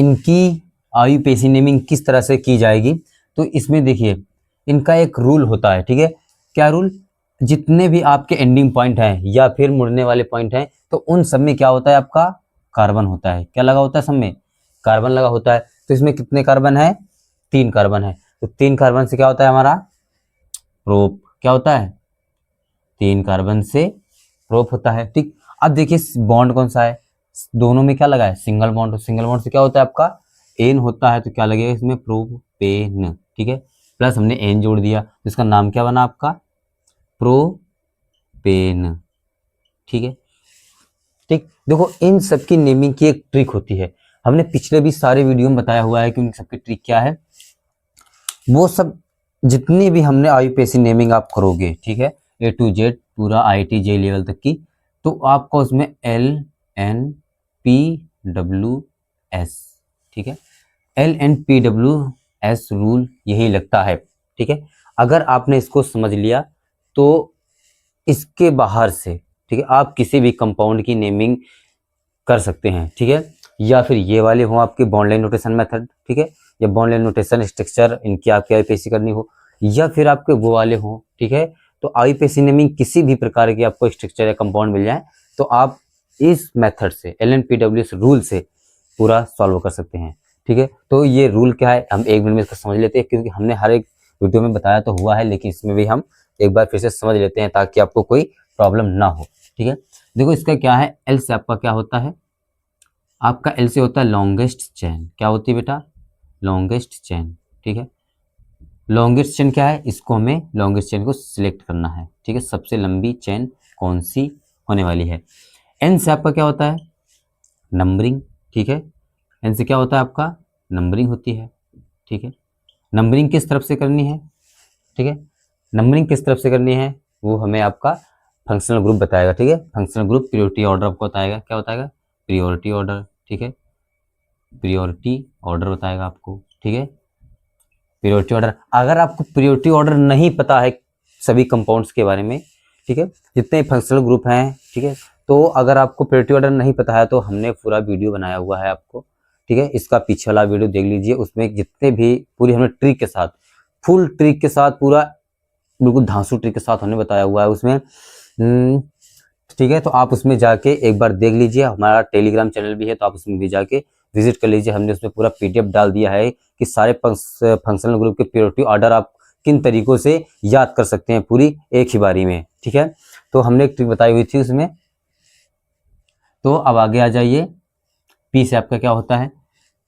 इनकी IUPAC naming किस तरह से की जाएगी, तो इसमें देखिए इनका एक रूल होता है, ठीक है। क्या रूल? जितने भी आपके एंडिंग पॉइंट हैं या फिर मुड़ने वाले पॉइंट हैं, तो उन सब में क्या होता है, आपका कार्बन होता है। क्या लगा होता है? सब में कार्बन लगा होता है। तो इसमें कितने कार्बन है? 3 कार्बन है। तो 3 कार्बन से क्या होता है हमारा प्रोप? क्या होता है? 3 कार्बन से प्रोप होता है, ठीक। अब देखिए बॉन्ड कौन सा है, दोनों में क्या लगा है? Single bond. सिंगल बॉन्ड से क्या होता है आपका एन होता है, तो क्या लगेगा इसमें? प्रोपेन, ठीक है। प्लस हमने एन जोड़ दिया तो इसका नाम क्या बना आपका? प्रोपेन, ठीक है। ठीक, देखो इन सब की नेमिंग की एक ट्रिक होती है। हमने पिछले भी सारे वीडियो में बताया हुआ है कि उन सबकी ट्रिक क्या है। वो सब जितनी भी हमने आईयूपीएसी नेमिंग आप करोगे, ठीक है, ए टू जेड पूरा IIT लेवल तक की, तो आपको उसमें LNPWS, ठीक है, LNPWS रूल यही लगता है, ठीक है। अगर आपने इसको समझ लिया तो इसके बाहर से, ठीक है, आप किसी भी कंपाउंड की नेमिंग कर सकते हैं, ठीक है। या फिर ये वाले हो आपके बॉन्ड नोटेशन मेथड, ठीक है, या बॉन्ड नोटेशन स्ट्रक्चर इनकी आपकी आईयूपीएसी करनी हो, या फिर आपके वो वाले हो, ठीक है। तो आईयूपीएसी नेमिंग किसी भी प्रकार की आपको स्ट्रक्चर या कंपाउंड मिल जाए तो आप इस मेथड से LNPWS रूल से पूरा सॉल्व कर सकते हैं, ठीक है। तो ये रूल क्या है हम एक मिनट में इसको समझ लेते हैं, क्योंकि हमने हर एक वीडियो में बताया तो हुआ है, लेकिन इसमें भी हम एक बार फिर से समझ लेते हैं ताकि आपको कोई प्रॉब्लम ना हो, ठीक है। देखो इसका क्या है, एल से आपका क्या होता है, आपका एल से होता है लॉन्गेस्ट चेन। क्या होती है बेटा? लॉन्गेस्ट चेन, ठीक है। लॉन्गेस्ट चेन क्या है, इसको हमें लॉन्गेस्ट चेन को सिलेक्ट करना है, ठीक है, सबसे लंबी चेन कौन सी होने वाली है। एन से आपका क्या होता है? नंबरिंग, ठीक है। एन से क्या होता है आपका? नंबरिंग होती है, ठीक है। नंबरिंग किस तरफ से करनी है, ठीक है, नंबरिंग किस तरफ से करनी है वो हमें आपका फंक्शनल ग्रुप बताएगा, ठीक है। फंक्शनल ग्रुप प्रियोरिटी ऑर्डर आपको बताएगा। क्या बताएगा? प्रियोरिटी ऑर्डर, ठीक है, प्रियोरिटी ऑर्डर बताएगा आपको, ठीक है। प्रियोरिटी ऑर्डर, अगर आपको प्रियोरिटी ऑर्डर नहीं पता है सभी कंपाउंड्स के बारे में, ठीक है, जितने फंक्शनल ग्रुप हैं, ठीक है, तो अगर आपको प्रियोरिटी ऑर्डर नहीं पता है तो हमने पूरा वीडियो बनाया हुआ है आपको, ठीक है, इसका पीछे वाला वीडियो देख लीजिए, उसमें जितने भी पूरी हमने ट्रिक के साथ, फुल ट्रिक के साथ, पूरा बिल्कुल धांसू ट्रिक के साथ हमने बताया हुआ है उसमें, ठीक है। तो आप उसमें जाके एक बार देख लीजिए, हमारा टेलीग्राम चैनल भी है तो आप उसमें भी जाके विजिट कर लीजिए। हमने उसमें पूरा PDF डाल दिया है कि सारे फंक्शनल ग्रुप के प्रियोरिटी ऑर्डर आप किन तरीकों से याद कर सकते हैं पूरी एक ही बारी में, ठीक है। तो हमने एक ट्रिक बताई हुई थी उसमें। तो अब आगे आ जाइए, पी से आपका क्या होता है?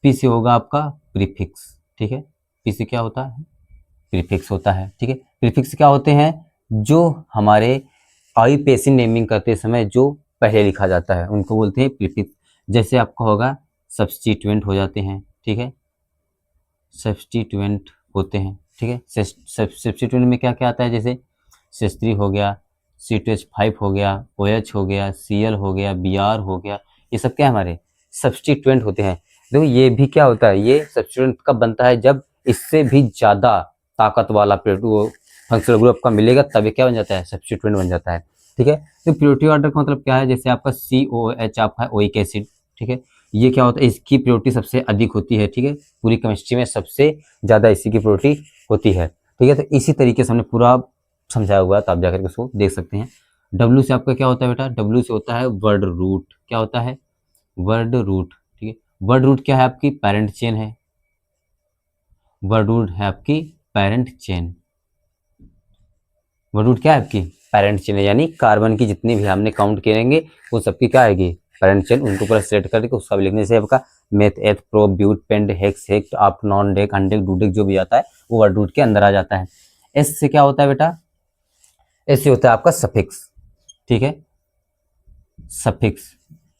पी से होगा आपका प्रीफिक्स, ठीक है। पी से क्या होता है? प्रीफिक्स होता है, ठीक है। प्रीफिक्स क्या होते हैं? जो हमारे आईयूपीएसी नेमिंग करते समय जो पहले लिखा जाता है उनको बोलते हैं प्रीफिक्स। जैसे आपका होगा सब्स्टिट्यूएंट हो जाते हैं, ठीक है, सब्स्टिट्यूएंट होते हैं, ठीक है। सब्स्टिट्यूएंट में क्या क्या आता है? जैसे CH3 हो गया, C2H5 हो गया, OH हो गया, Cl हो गया, Br हो गया, ये सब क्या है? हमारे सब्स्टिट्यूएंट होते हैं। देखो ये भी क्या होता है, ये सब्स्टिट्यूएंट कब बनता है? जब इससे भी ज़्यादा ताकत वाला फंक्शनल ग्रुप का मिलेगा तब ये क्या बन जाता है? सब्स्टिट्यूएंट बन जाता है, ठीक है। तो प्रियोरिटी ऑर्डर का मतलब क्या है? जैसे आपका COH आपका ओइक एसिड, ठीक है, ये क्या होता है? इसकी प्रियोरिटी सबसे अधिक होती है, ठीक है, पूरी केमिस्ट्री में सबसे ज़्यादा इसी की प्रियोरिटी होती है, ठीक है। तो इसी तरीके से हमने पूरा समझाया हुआ है, तो आप जाकर के उसको देख सकते हैं। W से आपका क्या होता है बेटा? W से होता है वर्ड रूट। क्या होता है? वर्ड रूट, ठीक है। वर्ड रूट क्या है? आपकी पेरेंट चेन है। वर्ड रूट है आपकी पेरेंट चेन। वर्ड रूट क्या है? आपकी पेरेंट चेन है, यानी कार्बन की जितनी भी हमने काउंट करेंगे वो सबकी क्या आएगी? Parent chain. उनको पूरा सेलेक्ट करके उसका भी लिखने से आपका मेथ, एथ, प्रो, ब्यूट, पेंट, हेक्स, हेक्ट, आप, नॉन, डेक, अनडेक, डूडेक जो भी आता है वो वर्ड रूट के अंदर आ जाता है। एस से क्या होता है बेटा? एस से होता है आपका सफिक्स, ठीक है, सफिक्स।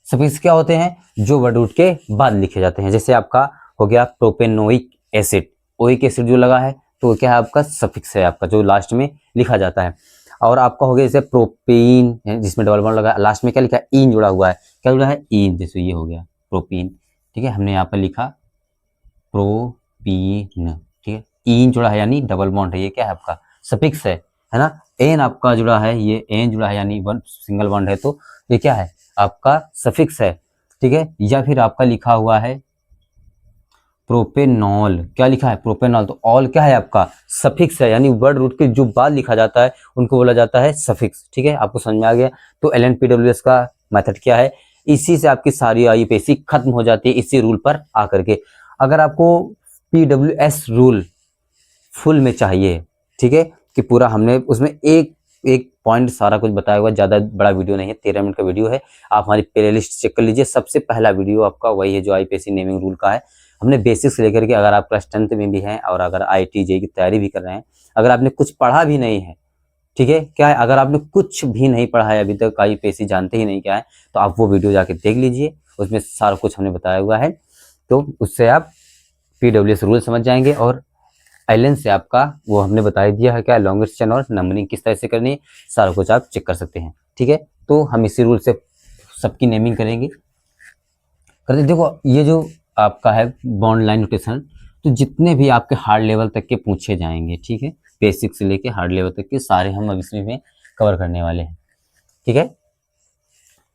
सफिक्स क्या होते हैं? जो वर्ड रूट के बाद लिखे जाते हैं। जैसे आपका हो गया प्रोपेनोइक एसिड, ओइक एसिड जो लगा है तो क्या है? आपका सफिक्स है, आपका जो लास्ट में लिखा जाता है। और आपका हो गया जैसे प्रोपीन, जिसमें डबल बॉन्ड लगा, लास्ट में क्या लिखा है? ईन जुड़ा हुआ है। क्या जुड़ा है? ईन। जैसे ये हो गया प्रोपीन, ठीक है, हमने यहाँ पर लिखा प्रोपीन, ठीक है, ईन जुड़ा है यानी डबल बॉन्ड है, ये क्या है? आपका सफिक्स है ना। एन आपका जुड़ा है, ये एन जुड़ा है यानी वन सिंगल बॉन्ड है, तो ये क्या है? आपका सफिक्स है, ठीक है। या फिर आपका लिखा हुआ है प्रोपेनॉल, क्या लिखा है प्रोपेनॉल, तो ऑल क्या है आपका सफिक्स है, यानी वर्ड रूट के जो बाद लिखा जाता है उनको बोला जाता है सफिक्स। ठीक है, आपको समझ में आ गया। तो LNPWS का मेथड क्या है, इसी से आपकी सारी IUPAC खत्म हो जाती है, इसी रूल पर आकर के। अगर आपको PWS रूल फुल में चाहिए, ठीक है, कि पूरा हमने उसमें एक एक पॉइंट सारा कुछ बताया हुआ, ज़्यादा बड़ा वीडियो नहीं है, 13 मिनट का वीडियो है, आप हमारी प्लेलिस्ट चेक कर लीजिए। सबसे पहला वीडियो आपका वही है जो IUPAC नेमिंग रूल का है। हमने बेसिक्स लेकर के, अगर आप क्लास 10th में भी हैं और अगर IIT JEE की तैयारी भी कर रहे हैं, अगर आपने कुछ पढ़ा भी नहीं है, ठीक है, क्या है, अगर आपने कुछ भी नहीं पढ़ा है अभी तक, IUPAC जानते ही नहीं क्या है, तो आप वो वीडियो जाके देख लीजिए, उसमें सारा कुछ हमने बताया हुआ है। तो उससे आप PWS रूल समझ जाएंगे। और एलन से आपका वो हमने बता दिया है क्या लॉन्गेस्ट चेन और नंबरिंग किस तरह से करनी है, सारा कुछ आप चेक कर सकते हैं। ठीक है, तो हम इसी रूल से सबकी नेमिंग करेंगे। करते देखो, ये जो आपका है बॉन्ड लाइन नोटेशन, तो जितने भी आपके हार्ड लेवल तक के पूछे जाएंगे, ठीक है, बेसिक से लेके हार्ड लेवल तक के सारे हम अब इसमें कवर करने वाले हैं। ठीक है,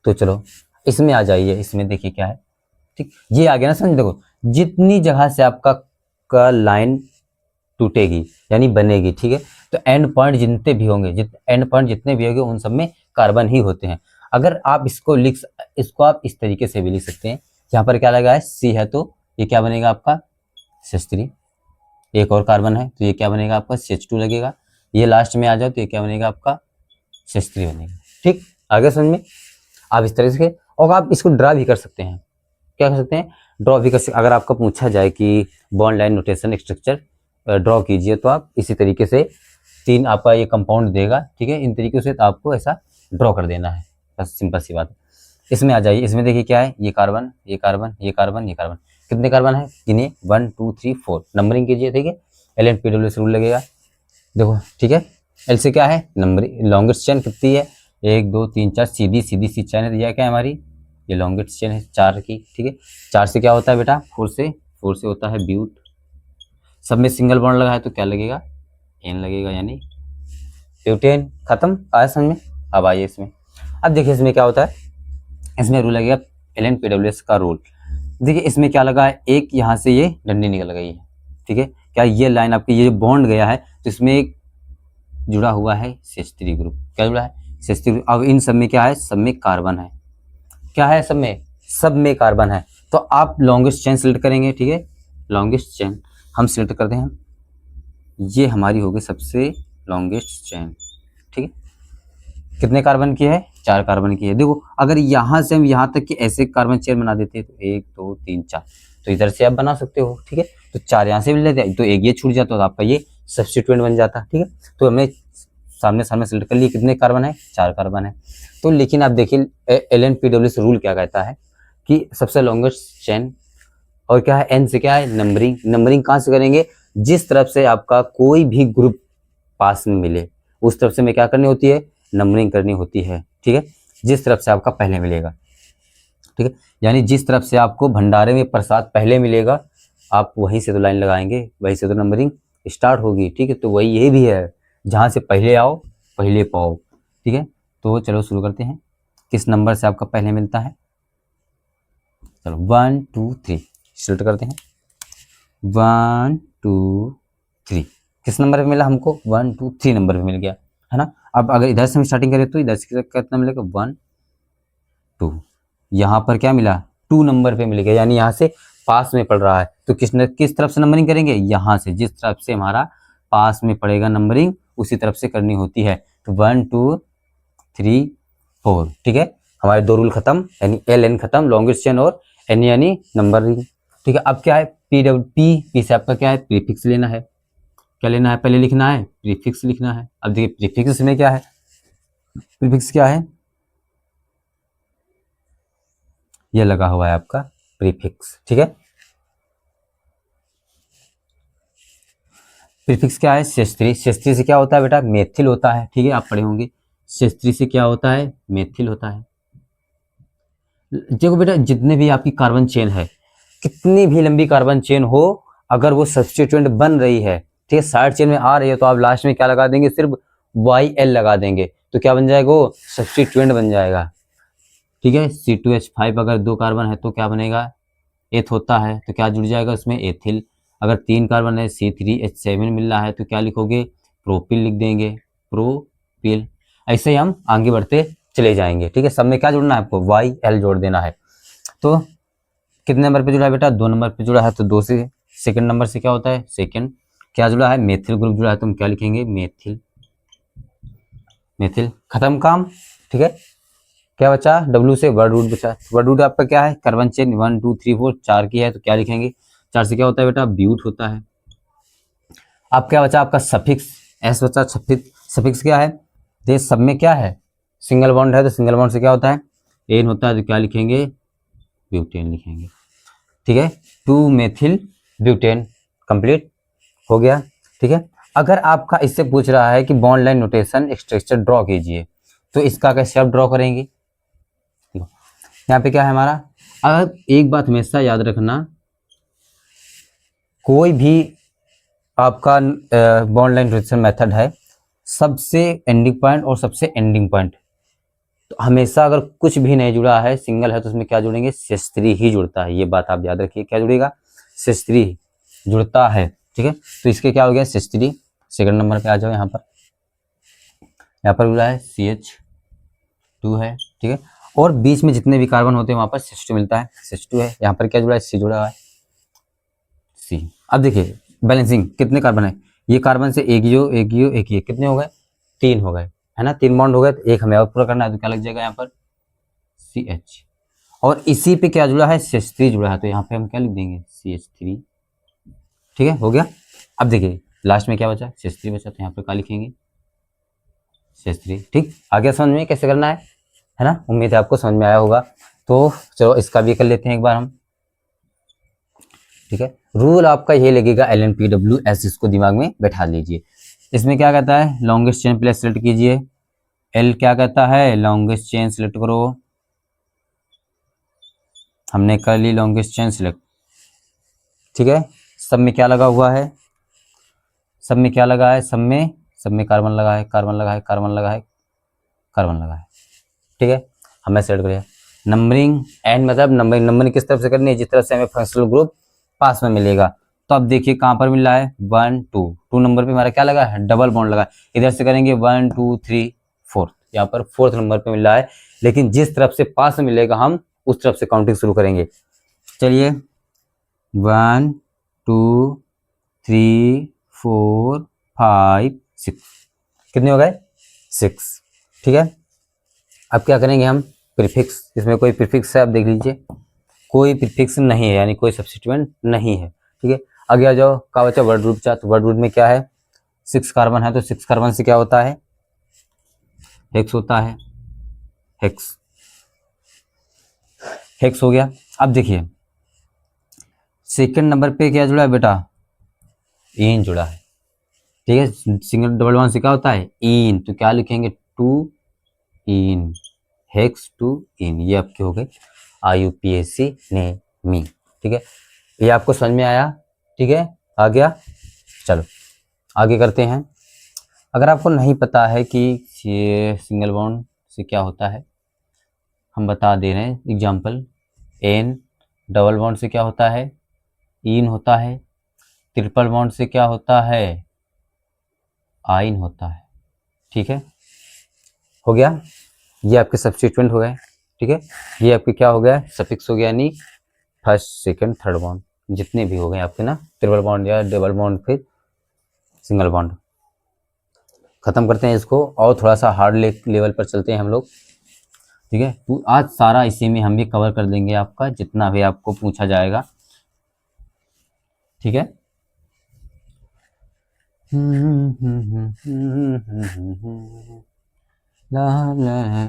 तो चलो इसमें आ जाइए, इसमें देखिए क्या है। ठीक, ये आ गया ना समझ। देखो, जितनी जगह से आपका लाइन टूटेगी यानी बनेगी, ठीक है, तो एंड पॉइंट जितने भी होंगे, एंड पॉइंट जितने भी होंगे उन सब में कार्बन ही होते हैं। अगर आप इसको आप इस तरीके से भी लिख सकते हैं, यहाँ पर क्या लगा है C है, तो ये क्या बनेगा आपका CH3, एक और कार्बन है तो ये क्या बनेगा आपका CH2 लगेगा, ये लास्ट में आ जाओ तो ये क्या बनेगा आपका CH3 बनेगा। ठीक, आगे समझ में। आप इस तरह से, और आप इसको ड्रा भी कर सकते हैं, क्या कर सकते हैं, ड्रॉ भी कर सकते। अगर आपका पूछा जाए कि bond line notation structure draw कीजिए, तो आप इसी तरीके से 3 आपका ये कंपाउंड देगा, ठीक है, इन तरीके से आपको ऐसा ड्रॉ कर देना है, बस सिंपल सी बात है। इसमें आ जाइए, इसमें देखिए क्या है, ये कार्बन, ये कार्बन, ये कार्बन, ये कार्बन, कितने कार्बन है गिनिए, 1 2 3 4, नंबरिंग कीजिए। ठीक है, LNPWS रूल लगेगा, देखो, ठीक है। एल से क्या है नंबरिंग, लॉन्गेस्ट चेन कितनी है, 1 2 3 4, सीधी सीधी सी चेन है, तो यह क्या है हमारी, ये लॉन्गेस्ट चेन है 4 की। ठीक है, 4 से क्या होता है बेटा, 4 से होता है ब्यूट, सब में सिंगल बॉन्ड लगा है तो क्या लगेगा, एन लगेगा, यानी ब्यूटेन। खत्म, आया समझ में। अब आइए इसमें, अब देखिए इसमें क्या होता है, इसमें रूल लगेगा LNPWS का रूल। देखिए इसमें क्या लगा है, एक यहाँ से ये डंडी निकल गई है, ठीक है, क्या ये लाइन आपकी ये बॉन्ड गया है तो इसमें एक जुड़ा हुआ है CH3 ग्रुप, क्या जुड़ा है CH3 ग्रुप। अब इन सब में क्या है, सब में कार्बन है, क्या है सब में कार्बन है, तो आप लॉन्गेस्ट चेन सिलेक्ट करेंगे। ठीक है, लॉन्गेस्ट चेन हम सिलेक्ट करते हैं, ये हमारी होगी सबसे लॉन्गेस्ट चेन। ठीक है, कितने कार्बन की है, 4 कार्बन की है। देखो, अगर यहाँ से हम यहाँ तक की ऐसे कार्बन चेन बना देते हैं तो 1 2 3 4, तो इधर से आप बना सकते हो। ठीक है, तो 4 यहाँ से भी लेते हैं तो एक ये छूट जाता तो आपका ये सब्स्टिट्यूएंट बन जाता। ठीक है, तो हमने सामने सामने सेलेक्ट कर लिए, कितने कार्बन है, 4 कार्बन है। तो लेकिन आप देखिए LNPWS रूल क्या कहता है कि सबसे लॉन्गेस्ट चेन, और क्या है एन से क्या है नंबरिंग, नंबरिंग कहाँ से करेंगे, जिस तरफ से आपका कोई भी ग्रुप पास में मिले उस तरफ से में क्या करनी होती है, नंबरिंग करनी होती है। ठीक है, जिस तरफ से आपका पहले मिलेगा, ठीक है, यानी जिस तरफ से आपको भंडारे में प्रसाद पहले मिलेगा आप वहीं से तो लाइन लगाएंगे, वहीं से तो नंबरिंग स्टार्ट होगी। ठीक है, तो वही ये भी है, जहाँ से पहले आओ पहले पाओ। ठीक है, तो चलो शुरू करते हैं, किस नंबर से आपका पहले मिलता है, चलो 1 2 3 सेलेक्ट करते हैं, 1 2 3, किस नंबर पे मिला हमको, 1 2 3 नंबर पे मिल गया, है ना। अब अगर इधर से हम स्टार्टिंग करें तो इधर से कितना मिलेगा, 1 2, यहाँ पर क्या मिला 2 नंबर पे मिल गया, यानी यहाँ से पास में पड़ रहा है, तो किस तरफ से नंबरिंग करेंगे, यहाँ से, जिस तरफ से हमारा पास में पड़ेगा नंबरिंग उसी तरफ से करनी होती है। तो 1 2 3 4, ठीक है, हमारे 2 रूल खत्म, यानी LN खत्म, लॉन्गेस्ट चेन और N यानी नंबरिंग। ठीक है, अब क्या है P से आपका क्या है, प्रीफिक्स लेना है, क्या लेना है, पहले लिखना है प्रीफिक्स लिखना है। अब देखिए प्रीफिक्स में क्या है, प्रीफिक्स क्या है, ये लगा हुआ है आपका प्रीफिक्स। ठीक है, प्रीफिक्स क्या है, CH3, CH3 से क्या होता है बेटा, मेथिल होता है। ठीक है, आप पढ़े होंगे CH3 से क्या होता है, मेथिल होता है। देखो बेटा, जितने भी आपकी कार्बन चेन है, कितनी भी लंबी कार्बन चेन हो, अगर वो सब्स्टिट्यूएंट बन रही है, ठीक है, साइड चेन में आ रही है, तो आप लास्ट में क्या लगा देंगे, सिर्फ YL लगा देंगे, तो क्या बन जाएगा, वो सब्स्टिट्यूएंट बन जाएगा। ठीक है, C2H5 अगर 2 कार्बन है तो क्या बनेगा, एथ होता है तो क्या जुड़ जाएगा उसमें, एथिल। अगर 3 कार्बन है, C3H7 मिल रहा है तो क्या लिखोगे, प्रोपिल लिख देंगे, प्रोपिल। ऐसे ही हम आगे बढ़ते चले जाएंगे, ठीक है। सब में क्या जुड़ना है आपको, YL जोड़ देना है। तो कितने नंबर पे जुड़ा है बेटा, 2 नंबर पे जुड़ा है, तो 2 से सेकंड नंबर से क्या होता है, सेकंड। क्या जुड़ा है, मेथिल ग्रुप जुड़ा है, तो हम क्या लिखेंगे, मेथिल, मेथिल। खत्म काम, ठीक है। क्या बचा, W से वर्ड रूट बचा। वर्ड रूट आपका क्या है, कार्बन चेन 1 2 3 4 4 की है, तो क्या लिखेंगे, 4 से क्या होता है बेटा, ब्यूट होता है। अब क्या बचा आपका, सफिक्स, S बचा। सफिक्स, सफिक्स क्या है, ये सब में क्या है, सिंगल बॉन्ड है, तो सिंगल बॉन्ड से क्या होता है, एन होता है, तो क्या लिखेंगे, ब्यूटेन लिखेंगे, ठीक है। 2 मेथिल ब्यूटेन, कंप्लीट हो गया, ठीक है। अगर आपका इससे पूछ रहा है कि bond line notation structure draw कीजिए, तो इसका कैसे आप ड्रॉ करेंगे, यहाँ पे क्या है हमारा। अब एक बात हमेशा याद रखना, कोई भी आपका बॉन्ड लाइन नोटेशन मेथड है, सबसे एंडिंग पॉइंट और सबसे एंडिंग पॉइंट, तो हमेशा अगर कुछ भी नहीं जुड़ा है, सिंगल है, तो उसमें क्या जुड़ेंगे, CH3 ही जुड़ता है। ये बात आप याद रखिए, क्या जुड़ेगा, CH3 जुड़ता है, ठीक है। तो इसके क्या हो गया, CH3। सेकंड नंबर पे आ जाओ, यहाँ पर जुड़ा है CH2 है, ठीक है। और बीच में जितने भी कार्बन होते हैं वहां पर CH2 मिलता है, CH2 है। यहाँ पर क्या जुड़ा है, C जुड़ा हुआ है, C। अब देखिए बैलेंसिंग, कितने कार्बन है, ये कार्बन से एक ये कितने हो गए, 3 हो गए, है ना, 3 बॉन्ड हो गए, तो एक हमें और पूरा करना है, तो क्या लग जाएगा यहाँ पर, CH। और इसी पे क्या जुड़ा है, CH3 जुड़ा है, तो यहाँ पे हम क्या लिख देंगे, CH3, ठीक है, हो गया। अब देखिए लास्ट में क्या बचा, CH3 बचा, तो यहाँ पे क्या लिखेंगे, CH3, ठीक। आगे समझ में कैसे करना है ना, उम्मीद है आपको समझ में आया होगा। तो चलो इसका भी कर लेते हैं एक बार हम, ठीक है। रूल आपका ये लगेगा, LNPWS, इसको दिमाग में बैठा लीजिए। इसमें क्या कहता है, लॉन्गेस्ट चेन प्लेस सेलेक्ट कीजिए। L क्या कहता है, लॉन्गेस्ट चेन सेलेक्ट करो, हमने कर ली लॉन्गेस्ट चेन सेलेक्ट, ठीक है। सब में क्या लगा हुआ है, सब में क्या लगा है, सब में कार्बन लगा है, कार्बन लगा है, कार्बन लगा है, कार्बन लगा है, ठीक है। हमें सेलेक्ट करिए। नंबरिंग एंड, मतलब नंबरिंग किस तरफ से करनी है, जिस तरफ से हमें फंक्शनल ग्रुप पास में मिलेगा। तो अब देखिए कहाँ पर मिल रहा है, 1 2, 2 नंबर पे हमारा क्या लगा है, डबल बॉन्ड लगा है। इधर से करेंगे 1 2 3 4, यहाँ पर 4th नंबर पे मिल रहा है, लेकिन जिस तरफ से पास में मिलेगा हम उस तरफ से काउंटिंग शुरू करेंगे। चलिए 1 2 3 4 5 6, कितने हो गए, 6, ठीक है। अब क्या करेंगे हम, प्रीफिक्स, इसमें कोई प्रीफिक्स है, आप देख लीजिए, कोई प्रीफिक्स नहीं है, यानी कोई सब्स्टिट्यूएंट नहीं है, ठीक है। आगे आ जाओ, का बचा वर्ड रूट चा, तो वर्ड रूट में क्या है, 6 कार्बन है, तो 6 कार्बन से क्या होता है, हेक्स होता है, हेक्स, हेक्स हो गया। अब देखिए सेकंड नंबर पे क्या जुड़ा है बेटा, इन जुड़ा है, ठीक है। सिंगल डबल वन से क्या होता है, इन, तो क्या लिखेंगे, 2 इन, हेक्स 2 इन, ये आपके हो गए IUPAC नेमी, ठीक है। ये आपको समझ में आया, ठीक है, आ गया। चलो आगे करते हैं। अगर आपको नहीं पता है कि ये सिंगल बॉन्ड से क्या होता है, हम बता दे रहे हैं एग्जांपल। एन, डबल बॉन्ड से क्या होता है, इन होता है। ट्रिपल बॉन्ड से क्या होता है, आइन होता है, ठीक है, हो गया। ये आपके सब्स्टिट्यूएंट हो गए, ठीक है। ये आपके क्या हो गया, सफिक्स हो गया, यानी फर्स्ट सेकंड थर्ड बॉन्ड जितने भी हो गए आपके ना, ट्रिपल बॉन्ड या डबल बॉन्ड, फिर सिंगल बॉन्ड। खत्म करते हैं इसको और थोड़ा सा हार्ड लेवल पर चलते हैं हम लोग, ठीक है। तो आज सारा इसी में हम भी कवर कर देंगे, आपका जितना भी आपको पूछा जाएगा, ठीक है।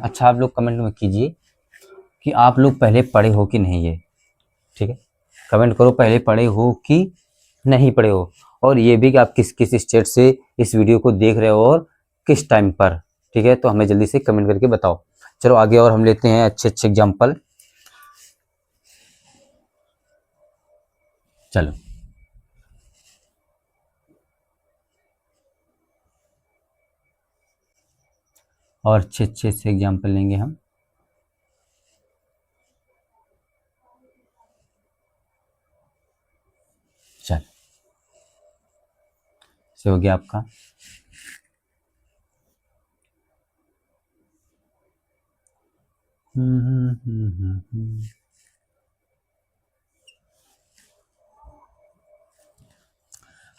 अच्छा, आप लोग कमेंट में कीजिए कि आप लोग पहले पढ़े हो कि नहीं ये, ठीक है। कमेंट करो पहले पढ़े हो कि नहीं पढ़े हो, और ये भी कि आप किस किस स्टेट से इस वीडियो को देख रहे हो और किस टाइम पर, ठीक है। तो हमें जल्दी से कमेंट करके बताओ। चलो आगे और हम लेते हैं अच्छे अच्छे एग्जाम्पल। चलो और अच्छे अच्छे से एग्जाम्पल लेंगे हम। से हो गया आपका।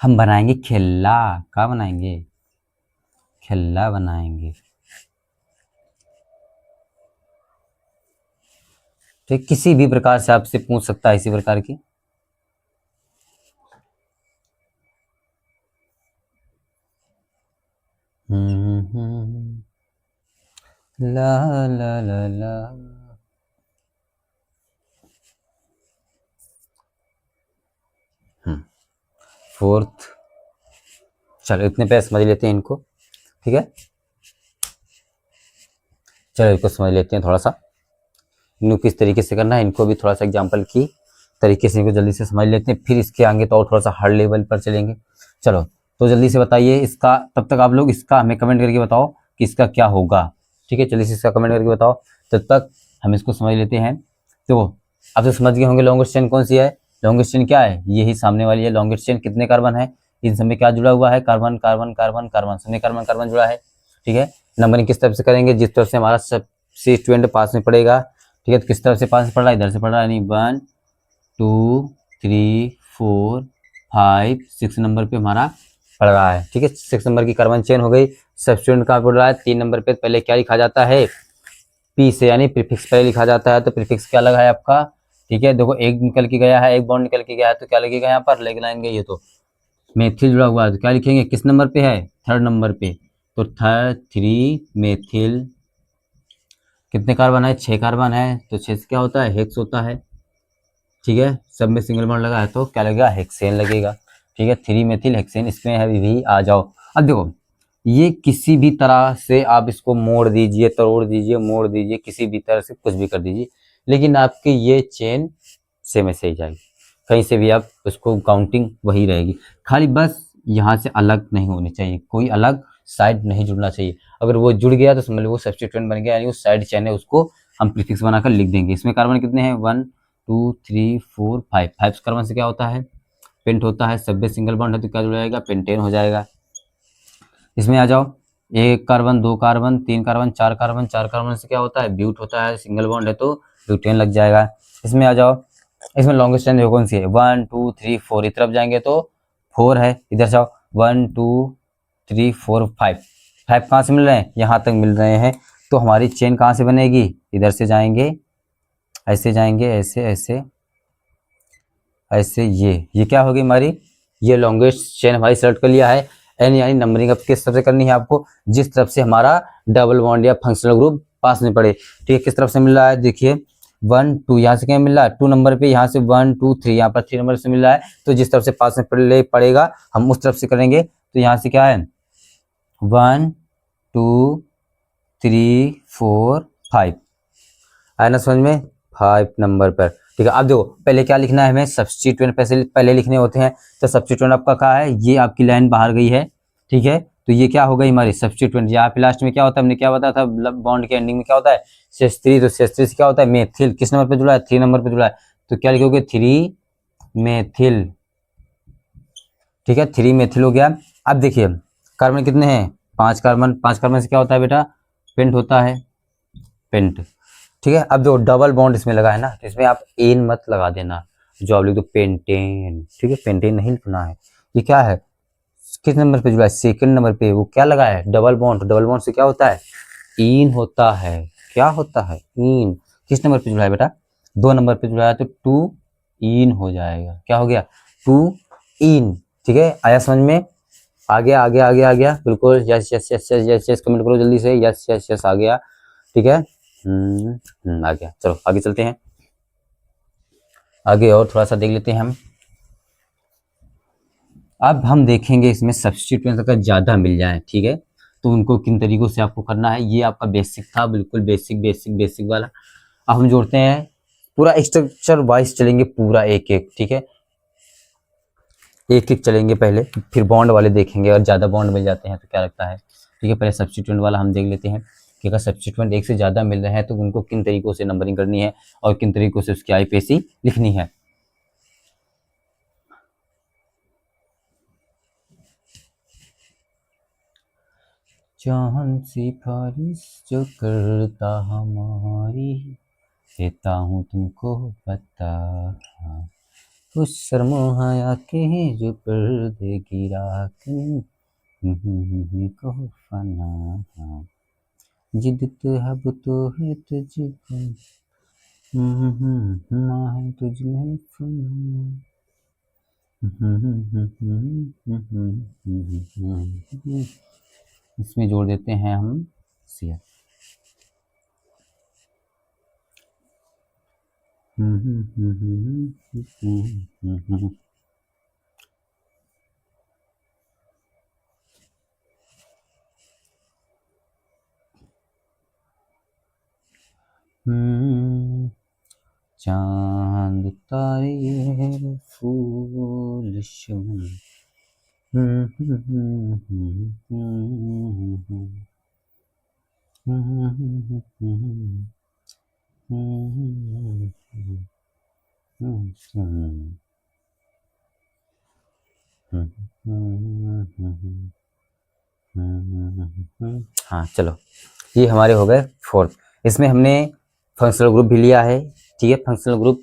हम बनाएंगे खिल्ला। क्या बनाएंगे? खिल्ला बनाएंगे। तो किसी भी प्रकार से आपसे पूछ सकता है इसी प्रकार की। ला ला ला ला। फोर्थ, चलो इतने पे समझ लेते हैं इनको, ठीक है। चलो इनको समझ लेते हैं थोड़ा सा, इनको किस तरीके से करना है, इनको भी थोड़ा सा एग्जाम्पल की तरीके से इनको जल्दी से समझ लेते हैं, फिर इसके आगे तो और थोड़ा सा हार्ड लेवल पर चलेंगे। चलो तो जल्दी से बताइए इसका, तब तक आप लोग इसका हमें कमेंट करके बताओ कि इसका क्या होगा, ठीक है। जल्दी से इसका कमेंट करके बताओ, तब तक हम इसको समझ लेते हैं। तो आप तो समझ गए होंगे लॉन्गेस्ट चेन कौन सी है। लॉन्गेस्ट चेन क्या है? यही सामने वाली है लॉन्गेस्ट चेन। कितने कार्बन है इन सब में? क्या जुड़ा हुआ है? कार्बन कार्बन कार्बन कार्बन, सब में कार्बन कार्बन जुड़ा है, ठीक है। नंबरिंग किस तरफ से करेंगे? जिस तरफ से हमारा सबस्टिट्यूएंट पास में पड़ेगा, ठीक है। तो किस तरफ से पास में पड़ रहा है? इधर से पड़ रहा है, यानी 1 2 3 4 5 6 नंबर पे हमारा पड़ रहा है, ठीक है। 6 नंबर की कार्बन चेन हो गई। सबस्टिट्यूएंट कहाँ पड़ रहा है? 3 नंबर पे। पहले क्या लिखा जाता है? पी से, यानी प्रीफिक्स पहले लिखा जाता है। तो प्रीफिक्स क्या लगा है आपका? ठीक है, देखो एक निकल के गया है, एक बॉन्ड निकल के गया है, तो क्या लगेगा यहाँ पर? लिख लाएंगे ये तो मेथिल जुड़ा हुआ है, तो क्या लिखेंगे? किस नंबर पे है? 3rd नंबर पे। तो 3 मेथिल। कितने कार्बन है? 6 कार्बन है, तो 6 से क्या होता है? हेक्स होता है, ठीक है। सब में सिंगल बॉन्ड लगा है तो क्या लगेगा? हेक्सेन लगेगा, ठीक है। 3 मेथिल हेक्सेन, इसमें है भी आ जाओ। अब देखो ये किसी भी तरह से आप इसको मोड़ दीजिए, तोड़ दीजिए, मोड़ दीजिए, किसी भी तरह से कुछ भी कर दीजिए, लेकिन आपकी ये चेन सेम ऐसे ही जाएगी। कहीं से भी आप उसको काउंटिंग वही रहेगी, खाली बस यहाँ से अलग नहीं होनी चाहिए, कोई अलग साइड नहीं जुड़ना चाहिए। अगर वो जुड़ गया तो समझ लो वो सब्स्टिट्यूएंट बन गया, यानी वो साइड चेन है, उसको हम प्रीफिक्स बनाकर लिख देंगे। इसमें कार्बन कितने हैं? 1 2 3 4 5। 5 कार्बन से क्या होता है? पेंट होता है। सब में सिंगल बॉन्ड है तो क्या जुड़ जाएगा? पेंटेन हो जाएगा। इसमें आ जाओ, 1 carbon 2 carbon 3 carbon 4 carbon, 4 carbon से क्या होता है? ब्यूट होता है। सिंगल बॉन्ड है तो ब्यूटेन लग जाएगा। इसमें आ जाओ, इसमें लॉन्गेस्ट चेन कौन सी है? 1 2 3 4। इस तरफ जाएंगे तो 4 है। इधर जाओ 1 2 3 4 5। 5 कहाँ से मिल रहे हैं? यहाँ तक मिल रहे हैं। तो हमारी चेन कहाँ से बनेगी? इधर से जाएंगे, ऐसे जाएंगे, ऐसे ऐसे ऐसे, ये क्या होगी हमारी? ये लॉन्गेस्ट चेन हमारी सेलेक्ट कर लिया है। एन यानी नंबरिंग अब किस तरफ से करनी है आपको? जिस तरफ से हमारा डबल बॉन्ड या फंक्शनल ग्रुप पास में पड़े, ठीक है। किस तरफ से मिल रहा है? देखिए 1 2, यहाँ से क्या मिल रहा है? 2 नंबर पे, यहाँ से 1 2 3, यहाँ पर 3 नंबर से मिल रहा है। तो जिस तरफ से पास में पड़ेगा हम उस तरफ से करेंगे। तो यहाँ से क्या है? 1 2 3 4 5, आया ना समझ में? 5 नंबर पर, ठीक है। अब देखो पहले क्या लिखना है हमें? सब्स्टिट्यूएंट पहले लिखने होते हैं। तो सब्स्टिट्यूएंट आपका क्या है? ये आपकी लाइन बाहर गई है, ठीक है। तो ये क्या हो गई हमारी? सब्स्टिट्यूएंट। यहाँ पे लास्ट में क्या होता है? हमने क्या बताया था? बॉन्ड के एंडिंग में क्या होता है? CH3। तो CH3 से क्या होता है? मेथिल। किस नंबर पे जुड़ा है? 3 नंबर पे जुड़ा है। तो क्या लिखोगे? 3 मेथिल, ठीक है। 3 मेथिल हो गया। अब देखिए कार्बन कितने हैं? 5 कार्बन। 5 कार्बन से क्या होता है बेटा? पेंट होता है, पेंट, ठीक है। अब जो डबल बॉन्ड इसमें लगा है ना, तो इसमें आप एन मत लगा देना, जो आप लिख दो पेंटेन, ठीक है। पेंटेन नहीं लिखना है। ये क्या है? किस नंबर पे जुड़ा है? 2nd नंबर पे। वो क्या लगा है? Double bond. डबल बॉन्ड से क्या होता है? इन होता है। क्या होता है? इन। किस नंबर पे जुड़ा है बेटा? 2 नंबर पे जुड़ा है, तो 2 इन हो जाएगा। क्या हो गया? 2 इन, ठीक है। आया समझ में? आ गया, आ गया, आ गया, आ गया, बिल्कुल। Yes yes yes yes yes yes, comment करो जल्दी से। यस यस यस, आ गया, ठीक है। आ गया। चलो आगे चलते हैं, आगे और थोड़ा सा देख लेते हैं हम। अब हम देखेंगे इसमें सब्स्टिट्यूएंट अगर ज़्यादा मिल जाए, ठीक है, तो उनको किन तरीकों से आपको करना है। ये आपका बेसिक था, बिल्कुल बेसिक बेसिक बेसिक वाला। अब हम जोड़ते हैं, पूरा स्ट्रक्चर वाइज चलेंगे, पूरा एक एक, ठीक है। एक एक चलेंगे पहले, फिर बॉन्ड वाले देखेंगे। अगर ज़्यादा बॉन्ड मिल जाते हैं तो क्या लगता है, ठीक है। पहले सब्स्टिट्यूएंट वाला हम देख लेते हैं कि अगर सब्स्टिट्यूएंट एक से ज़्यादा मिल रहे हैं तो उनको किन तरीकों से नंबरिंग करनी है और किन तरीकों से उसकी IPC लिखनी है। चांद सिफारिश जो करता हमारी, देता हूँ तुमको पता, उस शर्मो हया के जो पर्दे गिरा के को फना, जिद अब तो है तुझको, है तुझ में फना। इसमें जोड़ देते हैं हम सिया। चांद तारे फूल शम, हाँ चलो, ये हमारे हो गए फोर्थ। इसमें हमने फंक्शनल ग्रुप भी लिया है, ठीक है, फंक्शनल ग्रुप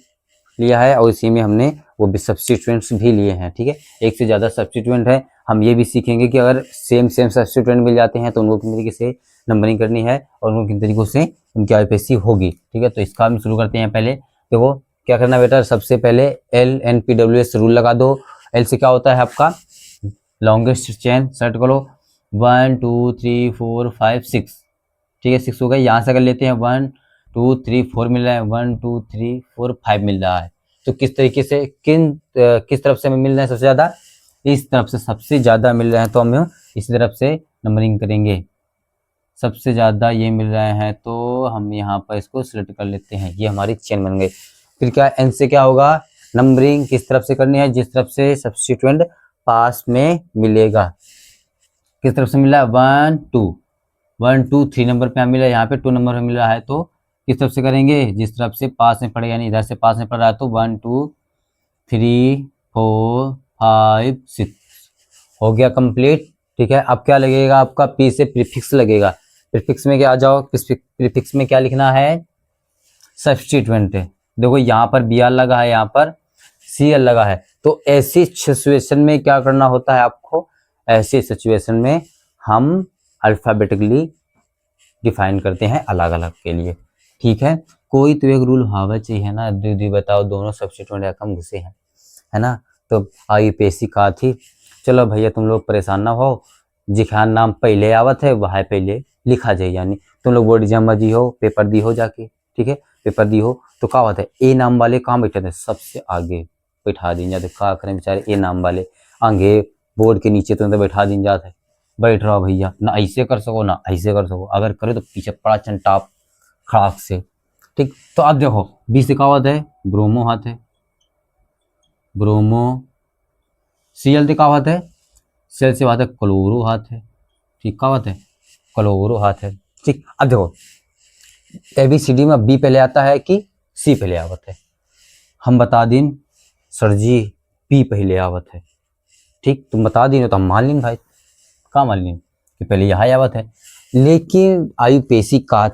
लिया है और इसी में हमने वो भी सब्स्टिट्यूएंट्स भी लिए हैं, ठीक है। एक से ज़्यादा सब्स्टिट्यूएंट है, हम ये भी सीखेंगे कि अगर सेम सब्स्टिट्यूएंट मिल जाते हैं तो उनको किन तरीके से नंबरिंग करनी है और उनको किन तरीकों से उनकी आईपीएससी होगी, ठीक है। तो इसका हम शुरू करते हैं। पहले देखो क्या करना बेटा, सबसे पहले LNPWS रूल लगा दो। एल से क्या होता है आपका लॉन्गेस्ट चेन, सेट करो 1 2 3 4 5 6, ठीक है 6 हो गए। यहाँ से अगर लेते हैं 1 2 3 4 मिल रहा है, 1 2 3 4 5 मिल रहा है, तो किस तरीके से किस तरफ से हमें मिल रहा है सबसे ज़्यादा, इस तरफ से सबसे ज़्यादा मिल रहा है तो हम इसी तरफ से नंबरिंग करेंगे। सबसे ज़्यादा ये मिल रहे हैं तो हम यहाँ पर इसको सिलेक्ट कर लेते हैं, ये हमारी चेन बन गई। फिर क्या एन से क्या होगा, नंबरिंग किस तरफ से करनी है, जिस तरफ से सब्स्टिट्यूएंट पास में मिलेगा। किस तरफ से मिला, 1 2 1 2 3 नंबर पे मिला, यहाँ पे 2 नंबर पे मिल रहा है तो किस तरफ से करेंगे, जिस तरफ से पास में पड़ेगा, यानी इधर से पास में पड़ रहा है तो 1 2 3 4 5 6 हो गया कंप्लीट, ठीक है। अब क्या लगेगा आपका, पी से प्रीफिक्स लगेगा। प्रीफिक्स में क्या आ जाओ, प्रीफिक्स में क्या लिखना है, सब्स्टिट्यूएंट है। देखो यहाँ पर बी आर लगा है, यहाँ पर सी एल लगा है, तो ऐसी सिचुएशन में क्या करना होता है आपको, ऐसी सिचुएशन में हम अल्फाबेटिकली डिफाइन करते हैं अलग अलग के लिए, ठीक है। कोई तो एक रूल हावा चाहिए ना, दीदी बताओ दोनों सब्स्टिट्यूएंट या कम घुसे हैं, है ना। तो आईपीएससी कहा थी, चलो भैया तुम लोग परेशान ना हो, जिखान नाम पहले आवत है वह पहले लिखा जाए, यानी तुम लोग बोर्ड एग्जाम दी हो, पेपर दी हो जाके, ठीक है, पेपर दी हो तो क्या बात है, ए नाम वाले कहाँ बैठे थे, सबसे आगे बैठा दिन जाते, क्या करें बेचारे ए नाम वाले, आगे बोर्ड के नीचे तो बैठा दिन जाते, बैठ रहा भैया, ना ऐसे कर सको ना ऐसे कर सको, अगर करे तो पीछे पड़ा चंटाप खाक से, ठीक। तो अब देखो बी से क्या बात है, ब्रोमो हाथ है, ब्रोमो। सीएल से क्या बात है, सेल से बात है क्लोरो हाथ है, ठीक, क्या बात है, क्लोरो हाथ है, ठीक। अब देखो एबीसीडी में बी पहले आता है कि सी पहले आवत है, हम बता दिन सर जी पी पहले आवत है, ठीक, तुम बता दी तो हम मान लें भाई, कहाँ मान लें कि पहले यहाँ आवत है। लेकिन आईपीएससी कहा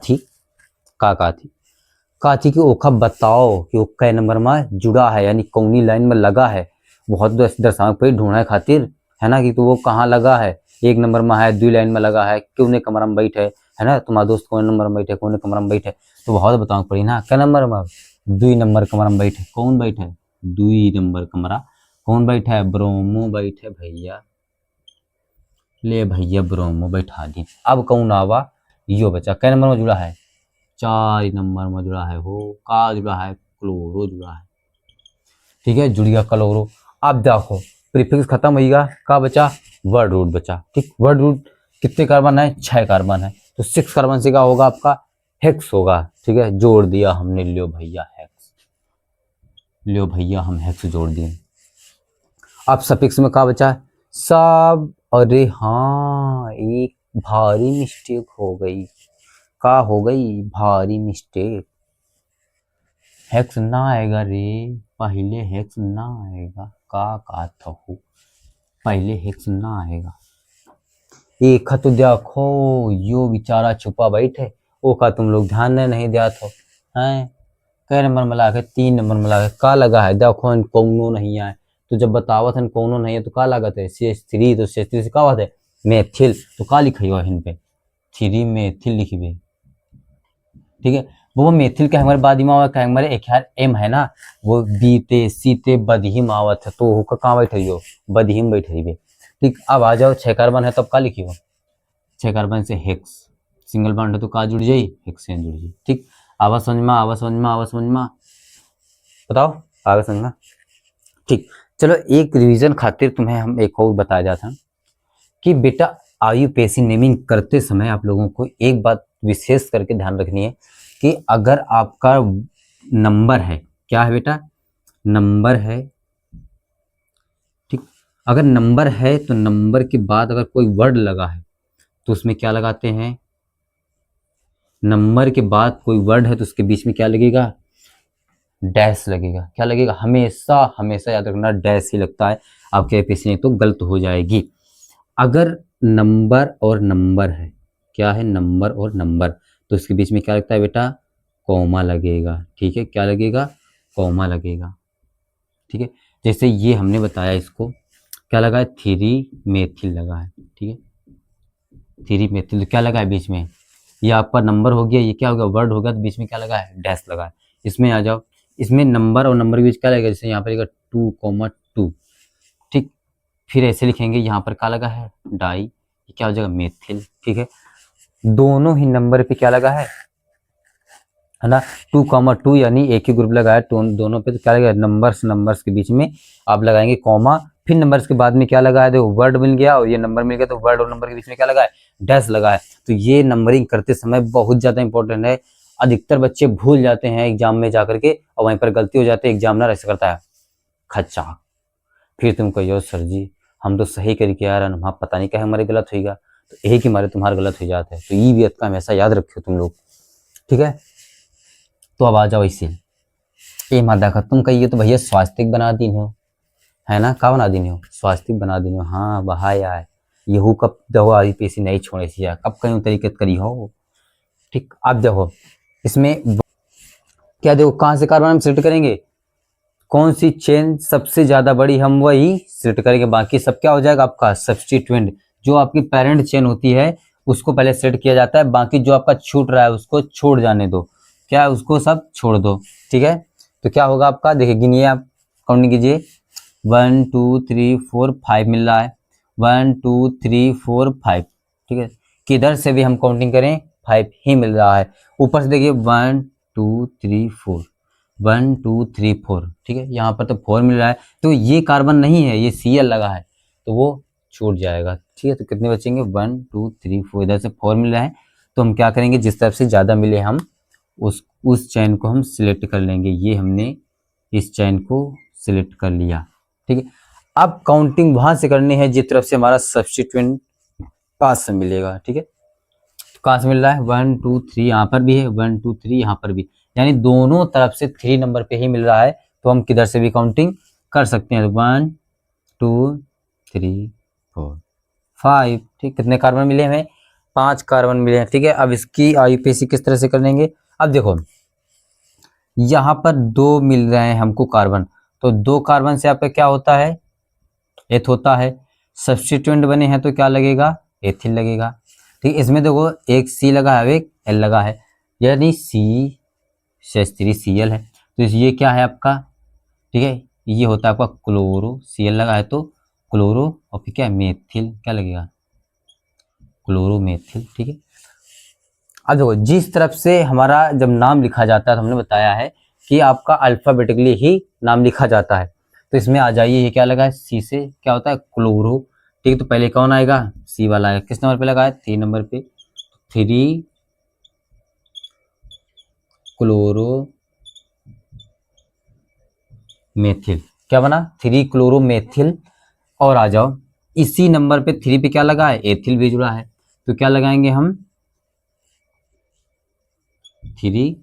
थी कि ओखा बताओ कि वो कै नंबर में जुड़ा है, यानी कौनी लाइन में लगा है, बहुत दर्शाओ पे ढूंढा है खातिर, है ना, कि तो वो कहाँ लगा है, 1 नंबर में है, 2 लाइन में लगा है, क्यों कमरा में बैठे है ना, तुम्हारा दोस्त कौन नंबर में बैठे, कौन कमरा में बैठे, तो बहुत बताओ पड़ी ना, क्या नंबर में, 2 नंबर कमरा में बैठे, कौन बैठे, 2 नंबर कमरा, कौन बैठा है, ब्रोमो बैठे भैया, ले भैया ब्रोमो बैठा दी। अब कौन आवा, यो बच्चा कै नंबर में जुड़ा है, 4 नंबर में जुड़ा है, हो का जुड़ा है, क्लोरो जुड़ा है, ठीक है, जुड़ गया क्लोरो। अब देखो प्रीफिक्स खत्म होगा, का बचा, वर्ड रूट बचा, ठीक, वर्ड रूट कितने कार्बन है, 6 कार्बन है, तो 6 कार्बन से क्या होगा आपका, हेक्स होगा, ठीक है, जोड़ दिया हमने, लियो भैया हेक्स, लियो भैया हम हेक्स जोड़ दिए। अब सफिक्स में क्या बचा, सब, अरे हाँ एक भारी मिस्टेक हो गई, का हो गई भारी मिस्टेक, हेक्स ना आएगा रे, पहले हेक्स ना आएगा, का था हो, पहले हेक्स ना आएगा, एक खत देखो यो बेचारा छुपा बैठे, ओ का तुम लोग ध्यान नहीं दिया तो हैं। कै नंबर मिला के 3 नंबर मिला के का लगा है देखो कौनो नहीं है। तो जब बतावत है कौनो नहीं है तो का लागत है CH3, तो CH3 से का बात है मेथिल, तो का लिखियो हिन पे 3 मेथिल लिखिए। ठीक है वो मेथिल के हमारे बाद आवत है हमारे एक यार एम है ना, वो बीते सीते बदहिम आवत है, तो होकर कहाँ बैठे हो बदहिम बैठे हुए। ठीक अब आ जाओ 6 कार्बन है तब का लिखियो 6 कार्बन से हेक्स, सिंगल बॉन्ड है तो का जुड़ जाई हेक्सेन जुड़ जाई। ठीक आवाज समझ में आवाज समझ में आवाज समझ में बताओ आगे समझ में। ठीक चलो एक रिवीजन खातिर तुम्हें हम एक और बताया जाता कि बेटा आयुपेशी नेमिंग करते समय आप लोगों को एक बात विशेष करके ध्यान रखनी है कि अगर आपका नंबर है, क्या है बेटा नंबर है, ठीक अगर नंबर है तो नंबर के बाद अगर कोई वर्ड लगा है तो उसमें क्या लगाते हैं, नंबर के बाद कोई वर्ड है तो उसके बीच में क्या लगेगा डैश लगेगा। क्या लगेगा हमेशा हमेशा याद रखना डैश ही लगता है, आपके आईपीसी नहीं तो गलत हो जाएगी। अगर नंबर और नंबर है, क्या है नंबर और नंबर, तो इसके बीच में क्या लगता है बेटा कॉमा लगेगा। ठीक है क्या लगेगा कॉमा लगेगा। ठीक है जैसे ये हमने बताया इसको क्या लगा है 3 मेथिल लगा है। ठीक है 3 मेथिल तो क्या लगा है बीच में, ये आपका नंबर हो गया, ये क्या हो गया वर्ड हो गया, तो बीच में क्या लगा है डैश लगा है। इसमें आ जाओ, इसमें नंबर और नंबर के बीच क्या लगेगा, जैसे यहाँ पर 2,2। ठीक फिर ऐसे लिखेंगे यहाँ पर क्या लगा है डाई, ये क्या हो जाएगा मेथिल। ठीक है दोनों ही नंबर पे क्या लगा है ना 2,2 यानी एक ही ग्रुप लगाया दोनों पे, तो क्या लगेगा नंबर्स नंबर्स के बीच में आप लगाएंगे कॉमा, फिर नंबर्स के बाद में क्या लगा है देखो वर्ड मिल गया और ये नंबर मिल गया, तो वर्ड और नंबर के बीच में क्या लगा है डैश लगा है। तो ये नंबरिंग करते समय बहुत ज्यादा इंपॉर्टेंट है, अधिकतर बच्चे भूल जाते हैं एग्जाम में जाकर के और वहीं पर गलती हो जाती है, एग्जामिनर ऐसा करता है खच्चा, फिर तुम कहियो सर जी हम तो सही करके आ रहे हैं वहाँ पता नहीं क्या हमारे गलत होगा, तो यही कि हमारे तुम्हारा गलत हो जाता है। तो ये भी का हमेशा याद रखियो तुम लोग। ठीक है तो अब आ जाओ इसे ये मत देखा तुम कहिए तो भैया स्वास्तिक बना दी हो है ना, का बना दी हो स्वास्तिक बना दी हो, हाँ बहाया है यहू कब दवा आईपीसी नहीं छोड़े सी कब कहीं तरीके करी हो। ठीक अब देखो इसमें क्या देखो कहाँ से कार्बन हम सिलेक्ट करेंगे, कौन सी चेन सबसे ज्यादा बड़ी हम वही सिलेक्ट करेंगे, बाकी सब क्या हो जाएगा आपका सब्स्टिट्यूएंट। जो आपकी पेरेंट चेन होती है उसको पहले सेलेक्ट किया जाता है, बाकी जो आपका छूट रहा है उसको छोड़ जाने दो, क्या उसको सब छोड़ दो। ठीक है तो क्या होगा आपका देखिए गिनिए आप काउंटिंग कीजिए 1 2 3 4 5 मिल रहा है 1 2 3 4 5। ठीक है किधर से भी हम काउंटिंग करें 5 ही मिल रहा है, ऊपर से देखिए 1 2 3 4 1 2 3 4। ठीक है यहाँ पर तो 4 मिल रहा है, तो ये कार्बन नहीं है ये Cl लगा है तो वो छूट जाएगा। ठीक है तो कितने बचेंगे 1 2 3 4, इधर से 4 मिल रहा है तो हम क्या करेंगे जिस तरफ से ज़्यादा मिले हम उस चैन को हम सिलेक्ट कर लेंगे, ये हमने इस चैन को सिलेक्ट कर लिया। ठीक है अब काउंटिंग वहां से करनी है जिस तरफ से हमारा सब्स्टिट्यूएंट पास से मिलेगा। ठीक है तो कहाँ से मिल रहा है 1 2 3 यहाँ पर भी है 1 2 3 यहाँ पर भी, यानी दोनों तरफ से 3 नंबर पे ही मिल रहा है तो हम किधर से भी काउंटिंग कर सकते हैं 1 2 3 4 5। ठीक कितने कार्बन मिले हमें 5 कार्बन मिले हैं। ठीक है अब इसकी आईपीसी किस तरह से कर लेंगे, अब देखो यहाँ पर 2 मिल रहे हैं हमको कार्बन, तो 2 कार्बन से आपका क्या होता है एथ होता है, सब्स्टिट्यूएंट बने हैं तो क्या लगेगा एथिल लगेगा। ठीक इसमें देखो एक सी लगा है एक एल लगा है, यानी CH3Cl है, तो ये क्या है आपका ठीक है ये होता है आपका क्लोरो, Cl लगा है तो क्लोरो और फिर क्या मेथिल क्या लगेगा क्लोरोमेथिल। ठीक है अब देखो जिस तरफ से हमारा जब नाम लिखा जाता है तो हमने बताया है कि आपका अल्फाबेटिकली ही नाम लिखा जाता है, तो इसमें आ जाइए ये क्या लगा है सी से क्या होता है क्लोरो। ठीक है तो पहले कौन आएगा सी वाला आएगा, किस नंबर पे लगा है 3 नंबर पे 3 क्लोरो मेथिल, क्या बना 3 क्लोरो मेथिल। और आ जाओ इसी नंबर पे 3 पे क्या लगा है एथिल भी जुड़ा है, तो क्या लगाएंगे हम 3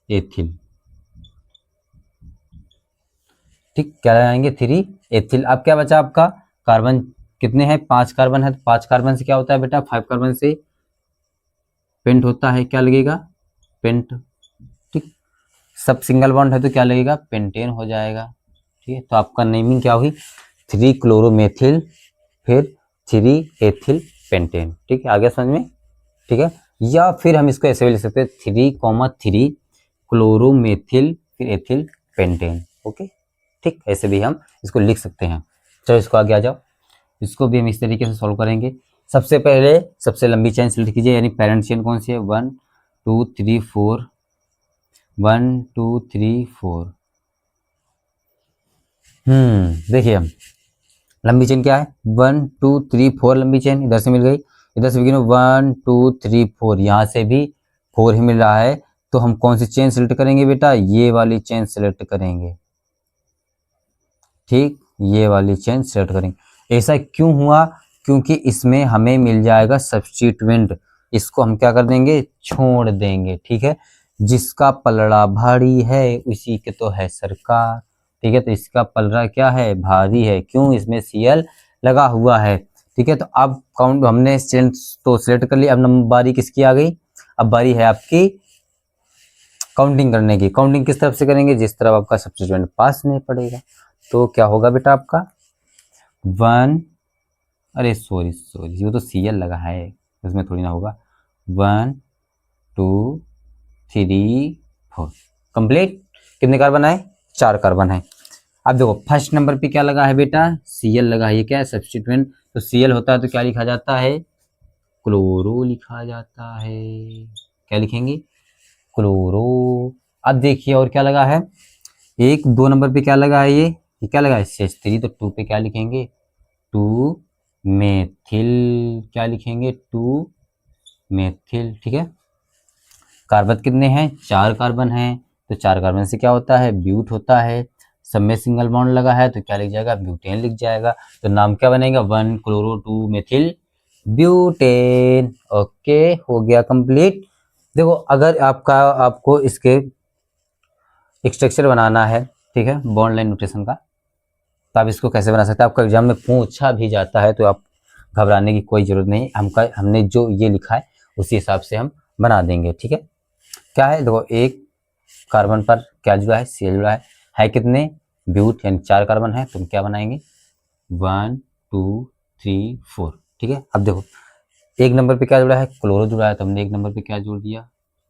एथिल। ठीक क्या लगाएंगे 3 एथिल। अब क्या बचा आपका कार्बन कितने हैं, 5 कार्बन है, तो 5 कार्बन से क्या होता है बेटा, 5 कार्बन से पेंट होता है, क्या लगेगा, पेंट। ठीक, सब सिंगल बॉन्ड है तो क्या लगेगा, पेंटेन हो जाएगा। ठीक है, तो आपका नेमिंग क्या हुई, 3 क्लोरोमेथिल फिर 3 एथिल पेंटेन। ठीक है, आगे समझ में। ठीक है, या फिर हम इसको ऐसे भी लिख सकते हैं 3,3 क्लोरोमेथिल फिर एथिल पेंटेन। ओके, ठीक, ऐसे भी हम इसको लिख सकते हैं। चलो इसको आगे आ जाओ, इसको भी हम इस तरीके से सॉल्व करेंगे। सबसे पहले सबसे लंबी चेन सेलेक्ट कीजिए, यानी पेरेंट चेन कौन सी है, 1 2 3 4, 1 2 3 4। देखिए हम लंबी चेन क्या है, 1 2 3 4 लंबी चेन इधर से मिल गई, इधर से भी 1 2 3 4, यहाँ से भी 4 ही मिल रहा है। तो हम कौन सी चेन सेलेक्ट करेंगे बेटा, ये वाली चेन सेलेक्ट करेंगे। ठीक, ये वाली चेन सेलेक्ट करेंगे। ऐसा क्यों हुआ, क्योंकि इसमें हमें मिल जाएगा सब्स्टिट्यूएंट, इसको हम क्या कर देंगे, छोड़ देंगे। ठीक है, जिसका पलड़ा भारी है उसी के तो है सरकार। ठीक है, तो इसका पलड़ा क्या है, भारी है, क्यों, इसमें Cl लगा हुआ है। ठीक है, तो अब काउंट हमने चेन तो सिलेक्ट कर ली, अब नंबर बारी किसकी आ गई, अब बारी है आपकी काउंटिंग करने की। काउंटिंग किस तरफ से करेंगे, जिस तरफ आपका सब्स्टिट्यूएंट पास में पड़ेगा। तो क्या होगा बेटा आपका 1, अरे सॉरी सॉरी, ये तो Cl लगा है, उसमें थोड़ी ना होगा, 1 2 3 4 कंप्लीट। कितने कार्बन है, 4 कार्बन है। अब देखो फर्स्ट नंबर पे क्या लगा है बेटा, Cl लगा है, ये क्या है, सब्स्टिट्यूएंट। तो Cl होता है तो क्या लिखा जाता है, क्लोरो लिखा जाता है। क्या लिखेंगे, क्लोरो। अब देखिए और क्या लगा है, 1 2 नंबर पे क्या लगा है, ये क्या लगा है, CH3, तो 2 पे क्या लिखेंगे, 2 मेथिल, क्या लिखेंगे, 2 मेथिल। ठीक है, कार्बन कितने हैं, 4 कार्बन हैं, तो 4 कार्बन से क्या होता है, ब्यूट होता है। सब में सिंगल बॉन्ड लगा है तो क्या लिख जाएगा, ब्यूटेन लिख जाएगा। तो नाम क्या बनेगा, 1 क्लोरो 2 मेथिल ब्यूटेन। ओके, हो गया कंप्लीट। देखो अगर आपको इसके स्ट्रक्चर बनाना है, ठीक है, बॉन्ड लाइन नोटेशन का, तो आप इसको कैसे बना सकते हैं, आपका एग्जाम में पूछा भी जाता है, तो आप घबराने की कोई ज़रूरत नहीं, हमने जो ये लिखा है उसी हिसाब से हम बना देंगे। ठीक है, क्या है, देखो एक कार्बन पर क्या जुड़ा है, Cl जुड़ा है कितने, ब्यूट, यानी 4 कार्बन है, तो हम क्या बनाएंगे, 1 2 3 4। ठीक है, अब देखो एक नंबर पे क्या जुड़ा है, क्लोरो जुड़ा है, तो हमने एक नंबर पे क्या जोड़ दिया,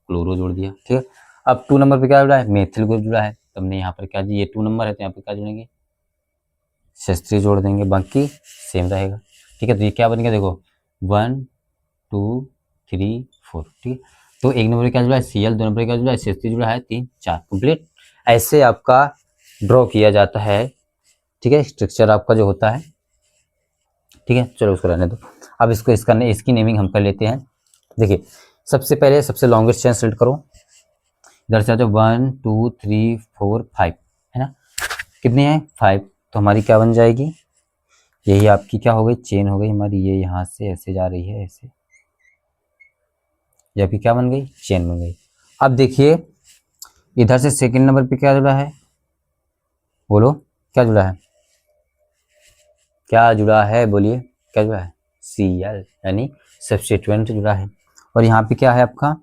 क्लोरो जोड़ दिया। ठीक है, अब 2 नंबर पे क्या जुड़ा है, मेथिल ग्रुप जुड़ा है, तो हमने यहाँ पर क्या, ये 2 नंबर है तो यहाँ पे क्या जोड़ेंगे, CH3 जोड़ देंगे, बाकी सेम रहेगा। ठीक है, तो ये क्या बन गया, देखो 1 2 3 4। ठीक है, तो एक नंबर पे क्या जुड़ा है, Cl, 2 नंबर पे क्या जुड़ा है, CH3 जुड़ा है, 3 4 कंप्लीट। ऐसे आपका ड्रॉ किया जाता है। ठीक है, स्ट्रक्चर आपका जो होता है। ठीक है, चलो उसको रहने दो। अब इसकी नेमिंग हम कर लेते हैं। देखिए सबसे पहले सबसे लॉन्गेस्ट चेन सेलेक्ट करो, इधर से आ जाओ, 1 2 3 4 5, है ना, कितने हैं, 5। तो हमारी क्या बन जाएगी, यही आपकी क्या हो गई, चेन हो गई हमारी, ये यहाँ से ऐसे जा रही है ऐसे, या फिर क्या बन गई, चेन बन गई। अब देखिए इधर से सेकंड नंबर पे क्या जुड़ा है, बोलो क्या जुड़ा है, क्या जुड़ा है, बोलिए क्या जुड़ा है, Cl, यानी सब्स्टिट्यूएंट जुड़ा है। और यहाँ पे क्या है आपका,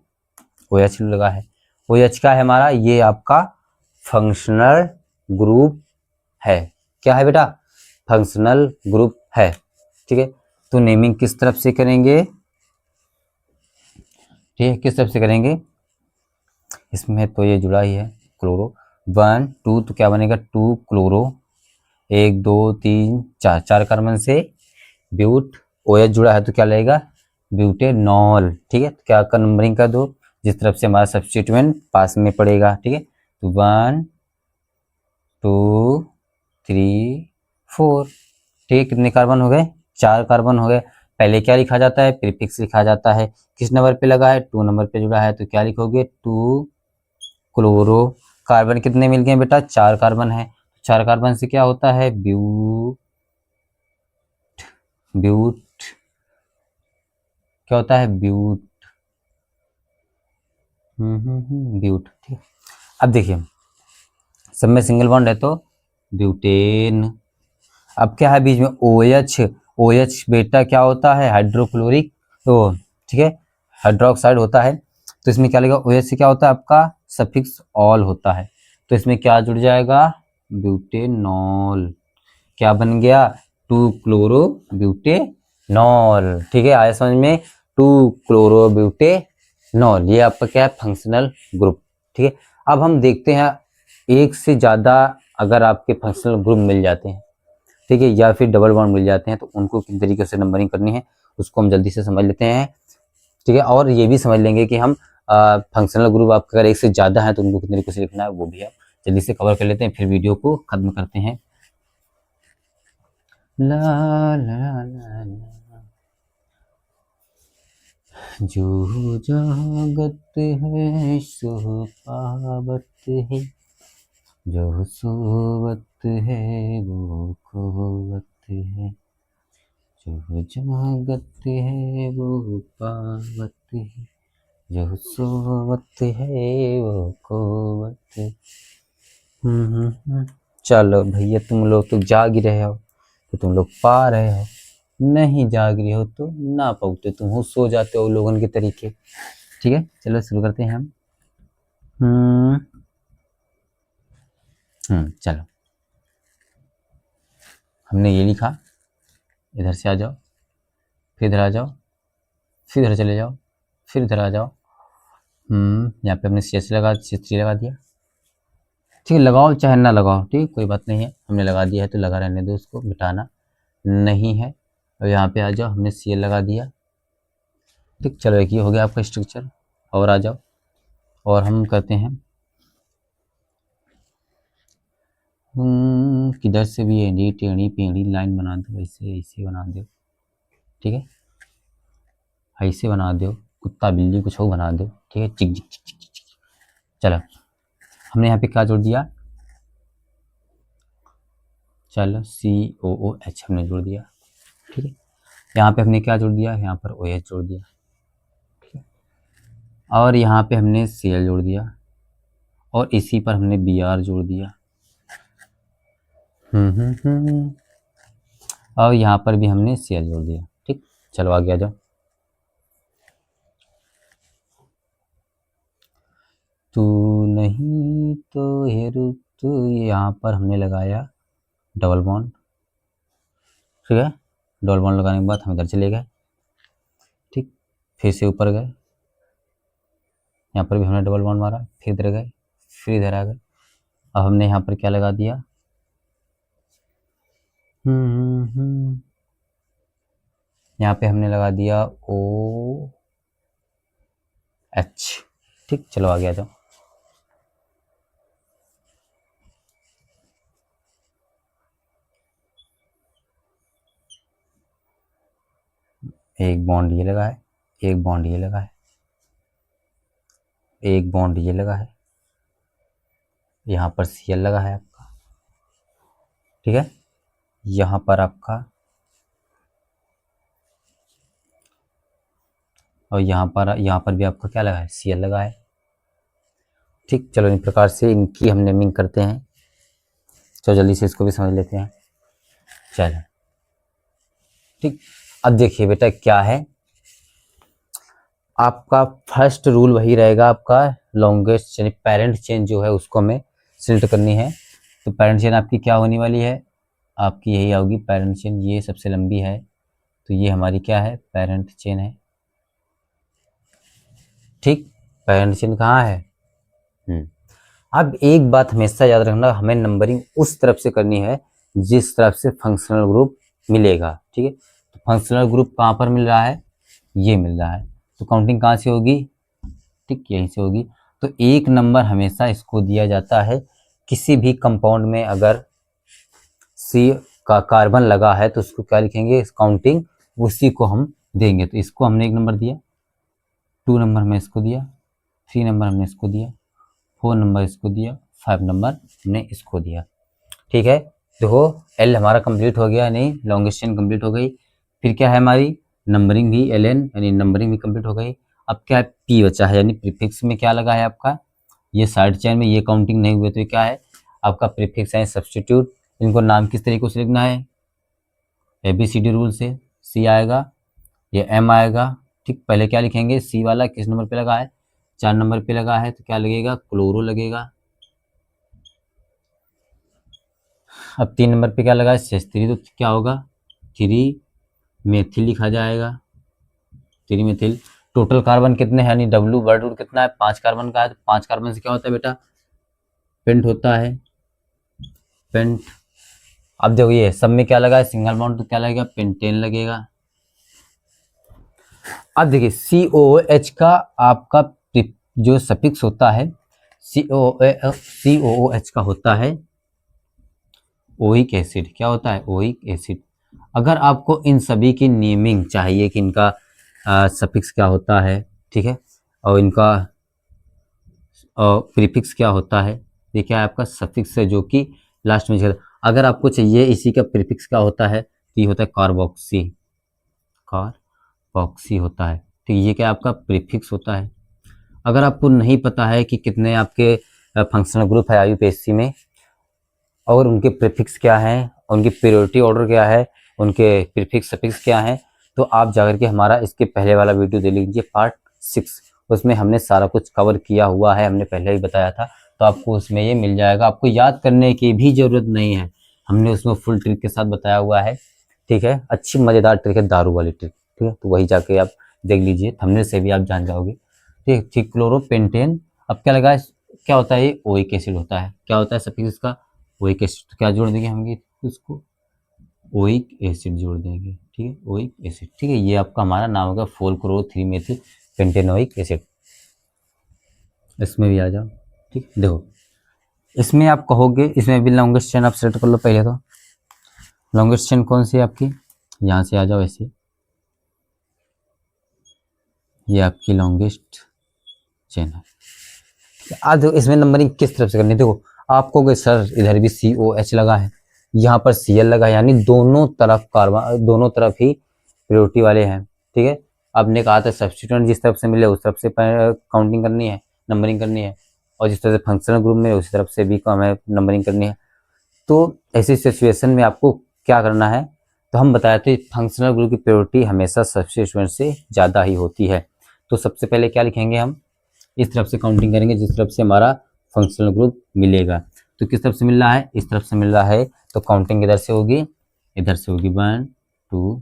OH लगा है। OH का है हमारा, ये आपका फंक्शनल ग्रुप है। क्या है बेटा, फंक्शनल ग्रुप है। ठीक है, तो नेमिंग किस तरफ से करेंगे, ठीक है, किस तरफ से करेंगे, इसमें तो ये जुड़ा ही है क्लोरो, 1 2, तो क्या बनेगा, 2 क्लोरो, 1 2 3 4, 4 कार्बन से ब्यूट, OH जुड़ा है तो क्या लगेगा, ब्यूटेनॉल। ठीक है, तो क्या का नंबरिंग कर दो, जिस तरफ से हमारा सब्स्टिट्यूएंट पास में पड़ेगा। ठीक है, तो 1 2 3 4। ठीक है, कितने कार्बन हो गए, 4 कार्बन हो गए। पहले क्या लिखा जाता है, प्रीफिक्स लिखा जाता है। किस नंबर पे लगा है, 2 नंबर पे जुड़ा है, तो क्या लिखोगे, 2 क्लोरो। कार्बन कितने मिल गए बेटा, 4 कार्बन है, 4 कार्बन से क्या होता है, ब्यूट, क्या होता है, ब्यूट, ब्यूट। ठीक, अब देखिए सब में सिंगल बॉन्ड है तो ब्यूटेन। अब क्या है बीच में, OH, OH बेटा क्या होता है, हाइड्रोक्लोरिक, तो ठीक है हाइड्रोक्साइड होता है। तो इसमें क्या लगेगा, OH से क्या होता है आपका सफिक्स ऑल होता है, तो इसमें क्या जुड़ जाएगा, ब्यूटेनॉल। क्या बन गया, 2 क्लोरो ब्यूटेनॉल। ठीक है, आया समझ में, 2 क्लोरो ब्यूटेनॉल, ये आपका क्या है, फंक्शनल ग्रुप। ठीक है, अब हम देखते हैं एक से ज़्यादा अगर आपके फंक्शनल ग्रुप मिल जाते हैं, ठीक है, या फिर डबल बॉन्ड मिल जाते हैं, तो उनको किस तरीके से नंबरिंग करनी है उसको हम जल्दी से समझ लेते हैं। ठीक है, और ये भी समझ लेंगे कि हम फंक्शनल ग्रुप आपका अगर एक से ज़्यादा है तो उनको किस तरीके से लिखना है वो भी आप जल्दी से कवर कर लेते हैं, फिर वीडियो को खत्म करते हैं। ला ला ला ला जो जागत है सो पावत है, जो सोवत है वो खोवत है, जो जागत है वो पावत है, जो सोवत है वो खोवत है। चलो भैया तुम लोग तो जाग ही रहे हो तो तुम लोग पा रहे हो, नहीं जाग रहे हो तो ना पाते, तुम हो सो जाते हो लोगों के तरीके। ठीक है, चलो शुरू करते हैं हम। चलो हमने ये लिखा, इधर से आ जाओ, फिर इधर आ जाओ, फिर इधर चले जाओ, फिर इधर आ जाओ। यहाँ पे हमने CH लगा CH3 लगा दिया। ठीक है, लगाओ चाहे ना लगाओ, ठीक, कोई बात नहीं है, हमने लगा दिया है तो लगा रहने दो, उसको मिटाना नहीं है। और यहाँ पे आ जाओ, हमने Cl लगा दिया। ठीक, चलो एक ये हो गया आपका स्ट्रक्चर। और आ जाओ, और हम करते हैं किधर से भी एड़ी टेढ़ी पेढ़ी लाइन बना दो, ऐसे ऐसे बना दो। ठीक है, ऐसे बना दो, कुत्ता बिल्ली कुछ हो बना दो। ठीक है, चिक चिक चिक चिक चिक। चलो हमने यहाँ पे क्या जोड़ दिया, चलो COOH हमने जोड़ दिया। ठीक है, यहाँ पे हमने क्या जोड़ दिया, यहाँ पर OH जोड़ दिया। ठीक है, और यहाँ पे हमने Cl जोड़ दिया, और इसी पर हमने Br जोड़ दिया। और यहाँ पर भी हमने Cl जोड़ दिया। ठीक, चलो आगे आ जाओ। तू नहीं तो है रुत, यहाँ पर हमने लगाया डबल बॉन्ड। ठीक है, डबल बॉन्ड लगाने के बाद हम इधर चले गए। ठीक, फिर से ऊपर गए, यहाँ पर भी हमने डबल बॉन्ड मारा, फिर इधर गए, फिर इधर आ गए। अब हमने यहाँ पर क्या लगा दिया, यहाँ पे हमने लगा दिया OH। ठीक, चलो आगे आ जाओ। एक बॉन्ड ये लगा है, एक बॉन्ड ये लगा है, एक बॉन्ड ये लगा है, यहाँ पर Cl लगा है आपका। ठीक है, यहाँ पर आपका, और यहाँ पर भी आपका क्या लगा है, Cl लगा है। ठीक, चलो इन प्रकार से इनकी हम नेमिंग करते हैं। चलो जल्दी से इसको भी समझ लेते हैं। चलो ठीक, अब देखिए बेटा क्या है, आपका फर्स्ट रूल वही रहेगा, आपका लॉन्गेस्ट यानी पेरेंट चेन जो है उसको हमें सिलेक्ट करनी है। तो पेरेंट चेन आपकी क्या होने वाली है, आपकी यही आओगी पेरेंट चेन, ये सबसे लंबी है, तो ये हमारी क्या है, पेरेंट चेन है। ठीक, पेरेंट चेन कहाँ है। अब एक बात हमेशा याद रखना, हमें नंबरिंग उस तरफ से करनी है जिस तरफ से फंक्शनल ग्रुप मिलेगा। ठीक है, तो फंक्शनल ग्रुप कहाँ पर मिल रहा है, ये मिल रहा है, तो काउंटिंग कहाँ से होगी, ठीक यहीं से होगी। तो एक नंबर हमेशा इसको दिया जाता है, किसी भी कंपाउंड में अगर C का कार्बन लगा है तो उसको क्या लिखेंगे, काउंटिंग उसी को हम देंगे। तो इसको हमने 1 नंबर दिया, 2 नंबर हमने इसको दिया, 3 नंबर हमने इसको दिया, 4 नंबर इसको दिया, 5 नंबर हमने इसको दिया। ठीक है, देखो L हमारा कंप्लीट हो गया, नहीं लॉन्गेस्ट चेन कंप्लीट हो गई। फिर क्या है हमारी नंबरिंग भी, LN यानी नंबरिंग भी कंप्लीट हो गई। अब क्या है, P बचा है, यानी प्रीफिक्स में क्या लगा है आपका, ये साइड चेन में ये काउंटिंग नहीं हुए तो ये क्या है आपका प्रीफिक्स है, सब्स्टिट्यूट। इनको नाम किस तरीके से लिखना है, ABCD रूल से C आएगा, ये M आएगा। ठीक, पहले क्या लिखेंगे, C वाला किस नंबर पे लगा है, 4 नंबर पे लगा है, तो क्या लगेगा, क्लोरो लगेगा। अब 3 नंबर पे क्या लगा है, CH3, तो क्या होगा, 3 मेथिल लिखा जाएगा, 3 मेथिल। टोटल कार्बन कितने हैं, यानी W वर्ड रूट कितना है, 5 कार्बन का है, तो 5 कार्बन से क्या होता है बेटा, पेंट होता है, पेंट। अब देखो ये सब में क्या लगा है, सिंगल बॉन्ड, तो क्या लगेगा, पेंटेन लगेगा। अब देखिए COOH का आपका जो सफिक्स होता है, COOH का होता है ओइक एसिड। क्या होता है, ओइक एसिड। अगर आपको इन सभी की नेमिंग चाहिए कि इनका सफिक्स क्या होता है, ठीक है, और इनका प्रीफिक्स क्या होता है, ये क्या है आपका सफिक्स है जो कि लास्ट में। अगर आपको चाहिए इसी का प्रीफिक्स क्या होता है, तो ये होता है कार्बोक्सी, कार्बोक्सी होता है। तो ये क्या आपका प्रीफिक्स होता है। अगर आपको नहीं पता है कि कितने आपके फंक्शनल ग्रुप है IUPAC में, और उनके प्रीफिक्स क्या हैं, उनकी प्रायोरिटी ऑर्डर क्या है, उनके प्रीफिक्स सफिक्स क्या हैं, तो आप जाकर के हमारा इसके पहले वाला वीडियो दे लीजिए, पार्ट 6। उसमें हमने सारा कुछ कवर किया हुआ है, हमने पहले ही बताया था, तो आपको उसमें ये मिल जाएगा। आपको याद करने की भी ज़रूरत नहीं है, हमने उसमें फुल ट्रिक के साथ बताया हुआ है। ठीक है, अच्छी मज़ेदार ट्रिक है, दारू वाली ट्रिक। ठीक है, तो वही जाके आप देख लीजिए, थंबनेल से भी आप जान जाओगे। ठीक ठीक, क्लोरोपेंटेन। अब क्या लगा है, क्या होता है, ये ओइक एसिड होता है। क्या होता है सफिक्स इसका, ओइक एसिड। तो क्या जोड़ देंगे हम ये उसको, ओइक एसिड जोड़ देंगे। ठीक है, ओइक एसिड। ठीक है, ये आपका हमारा नाम होगा 4-क्लोरो-3 मेथिल पेंटेनोइक एसिड। इसमें भी आ जाओ। ठीक, देखो इसमें आप कहोगे, इसमें भी लॉन्गेस्ट चेन आप सेलेक्ट कर लो पहले। तो लॉन्गेस्ट चेन कौन सी है आपकी, यहाँ से आ जाओ ऐसे, ये आपकी लॉन्गेस्ट चेन है। आज देखो इसमें नंबरिंग किस तरफ से करनी है। देखो आप कहोगे सर इधर भी COH लगा है, यहाँ पर Cl लगा है, यानी दोनों तरफ कार्बन, दोनों तरफ ही प्रायोरिटी वाले हैं। ठीक है, आपने कहा था सब्स्टिट्यूएंट जिस तरफ से मिले उस तरफ से काउंटिंग करनी है, नंबरिंग करनी है, और जिस तरह से फंक्शनल ग्रुप में उसी तरफ से भी हमें नंबरिंग करनी है। तो ऐसी सिचुएशन में आपको क्या करना है, तो हम बताए थे फंक्शनल ग्रुप की प्रायोरिटी हमेशा सब्स्टिट्यूएंट से ज़्यादा ही होती है। तो सबसे पहले क्या लिखेंगे, हम इस तरफ से काउंटिंग करेंगे जिस तरफ से हमारा फंक्शनल ग्रुप मिलेगा। तो किस तरफ से मिल रहा है, इस तरफ से मिल रहा है, तो काउंटिंग इधर से होगी, इधर से होगी 1 2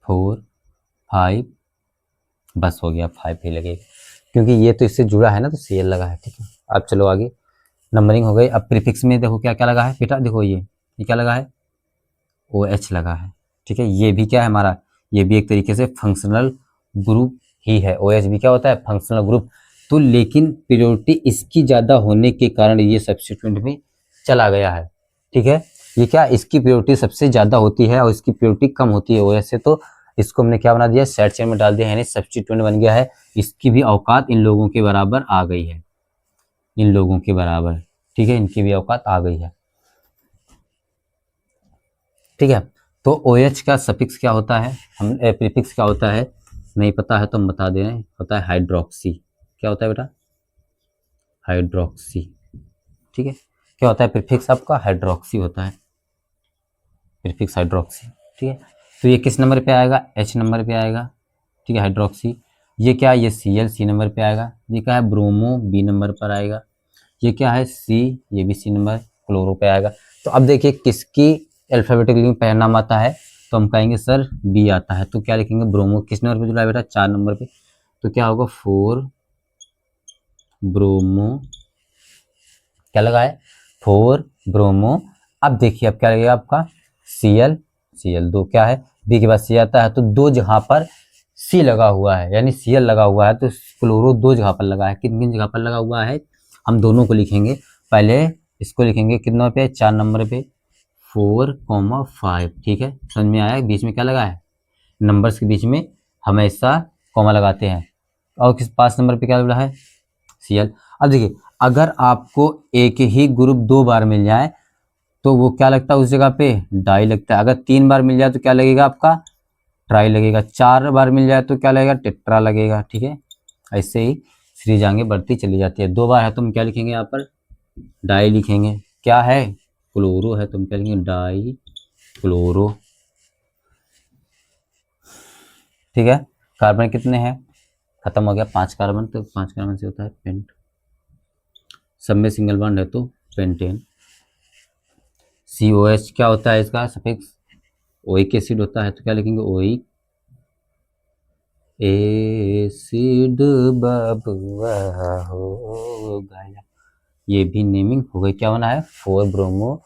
4 5, बस हो गया, 5 ही लगेगा क्योंकि ये तो इससे जुड़ा है ना, तो Cl लगा है। ठीक है, अब चलो आगे, नंबरिंग हो गई। अब प्रीफिक्स में देखो क्या क्या लगा है बेटा, देखो ये क्या लगा है, OH लगा है। ठीक है, ये भी क्या है हमारा, ये भी एक तरीके से फंक्शनल ग्रुप ही है। OH भी क्या होता है, फंक्शनल ग्रुप। तो लेकिन प्रायोरिटी इसकी ज़्यादा होने के कारण ये सब्स्टिट्यूएंट में चला गया है। ठीक है, ये क्या, इसकी प्रायोरिटी सबसे ज़्यादा होती है और इसकी प्रायोरिटी कम होती है OH से, तो इसको हमने क्या बना दिया, साइड चेन में डाल दिया, यानी सब्स्टिट्यूएंट बन गया है। इसकी भी औकात इन लोगों के बराबर आ गई है, इन लोगों के बराबर। ठीक है, इनकी भी औकात आ गई है। ठीक है, तो OH का सफिक्स क्या होता है, हम प्रीफिक्स क्या होता है, नहीं पता है तो हम बता दे रहे हैं, होता है हाइड्रोक्सी। क्या होता है बेटा, हाइड्रोक्सी। ठीक है, क्या होता है प्रीफिक्स आपका, हाइड्रोक्सी होता है, प्रीफिक्स हाइड्रोक्सी। ठीक है, तो ये किस नंबर पे आएगा, H नंबर पे आएगा। ठीक है, हाइड्रोक्सी। ये क्या है, ये Cl C नंबर पे आएगा। ये क्या है, ब्रोमो B नंबर पर आएगा। ये क्या है, C, ये भी C नंबर, क्लोरो पे आएगा। तो अब देखिए किसकी अल्फाबेटिकली पहला नाम आता है, तो हम कहेंगे सर B आता है, तो क्या लिखेंगे, ब्रोमो किस नंबर पे जुड़ा है बेटा, 4 नंबर पे, तो क्या होगा 4 ब्रोमो, क्या लगा है 4 ब्रोमो। अब देखिए अब क्या लगेगा आपका, Cl क्या है, B के बाद C आता है, तो दो जगह पर C लगा हुआ है, यानी Cl लगा हुआ है, तो क्लोरो दो जगह पर लगा है। किन किन जगह पर लगा हुआ है, हम दोनों को लिखेंगे। पहले इसको लिखेंगे कितने नंबर पे, 4 नंबर पे, 4,5। ठीक है, समझ में आया, बीच में क्या लगा है, नंबर्स के बीच में हमेशा कॉमा लगाते हैं। और किस 5 नंबर पे क्या लगा है, Cl। अब देखिए अगर आपको एक ही ग्रुप 2 बार मिल जाए तो वो क्या लगता है उस जगह पे, डाई लगता है। अगर 3 बार मिल जाए तो क्या लगेगा आपका, ट्राई लगेगा। 4 बार मिल जाए तो क्या लगेगा, टेट्रा लगेगा। ठीक है, ऐसे ही सीरीज आगे बढ़ती चली जाती है। 2 बार है तो हम क्या लिखेंगे यहाँ पर, डाई लिखेंगे। क्या है, क्लोरो है तो हम क्या लिखेंगे, डाई क्लोरो। ठीक है, कार्बन कितने हैं, खत्म हो गया 5 कार्बन, तो 5 कार्बन से होता है पेंट, सब में सिंगल बॉन्ड है तो पेंटेन। COH क्या होता है इसका सफिक्स, ओइक एसिड होता है, तो क्या लिखेंगे, ओइक एसिड बबुआ हो गया। ये भी नेमिंग हो गई, क्या बना है 4 ब्रोमो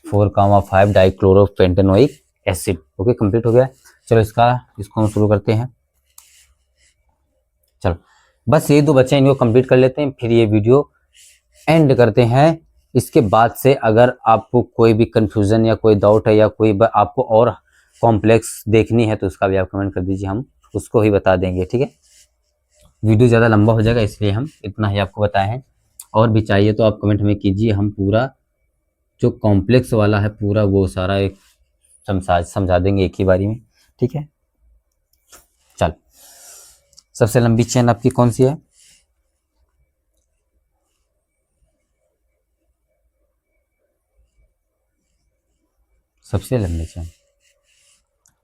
4,5 डाइक्लोरोपेंटेनोइक एसिड। ओके, कंप्लीट हो गया। चलो इसको हम शुरू करते हैं। चलो बस ये 2 बच्चे, इनको कंप्लीट कर लेते हैं, फिर ये वीडियो एंड करते हैं। इसके बाद से अगर आपको कोई भी कंफ्यूजन या कोई डाउट है या कोई आपको और कॉम्प्लेक्स देखनी है तो उसका भी आप कमेंट कर दीजिए, हम उसको ही बता देंगे। ठीक है, वीडियो ज़्यादा लंबा हो जाएगा इसलिए हम इतना ही आपको बताए हैं। और भी चाहिए तो आप कमेंट हमें कीजिए, हम पूरा जो कॉम्प्लेक्स वाला है पूरा वो सारा एक समझा देंगे एक ही बारी में। ठीक है, चल सबसे लंबी चेन आपकी कौन सी है, सबसे लंबी चेन।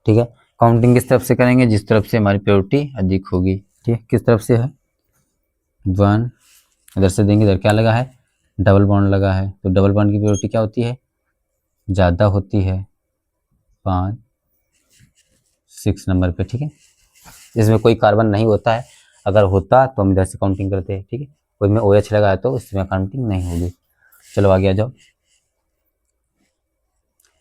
ठीक है, काउंटिंग किस तरफ से करेंगे, जिस तरफ से हमारी प्योरिटी अधिक होगी। ठीक है, किस तरफ से है 1, इधर से देंगे, इधर क्या लगा है डबल बॉन्ड लगा है, तो डबल बॉन्ड की प्योरिटी क्या होती है, ज़्यादा होती है 5 6 नंबर पे। ठीक है, इसमें कोई कार्बन नहीं होता है, अगर होता तो हम इधर से काउंटिंग करते हैं। ठीक है, कोई में OH लगा है तो इसमें काउंटिंग नहीं होगी। चलो आगे आ जाओ,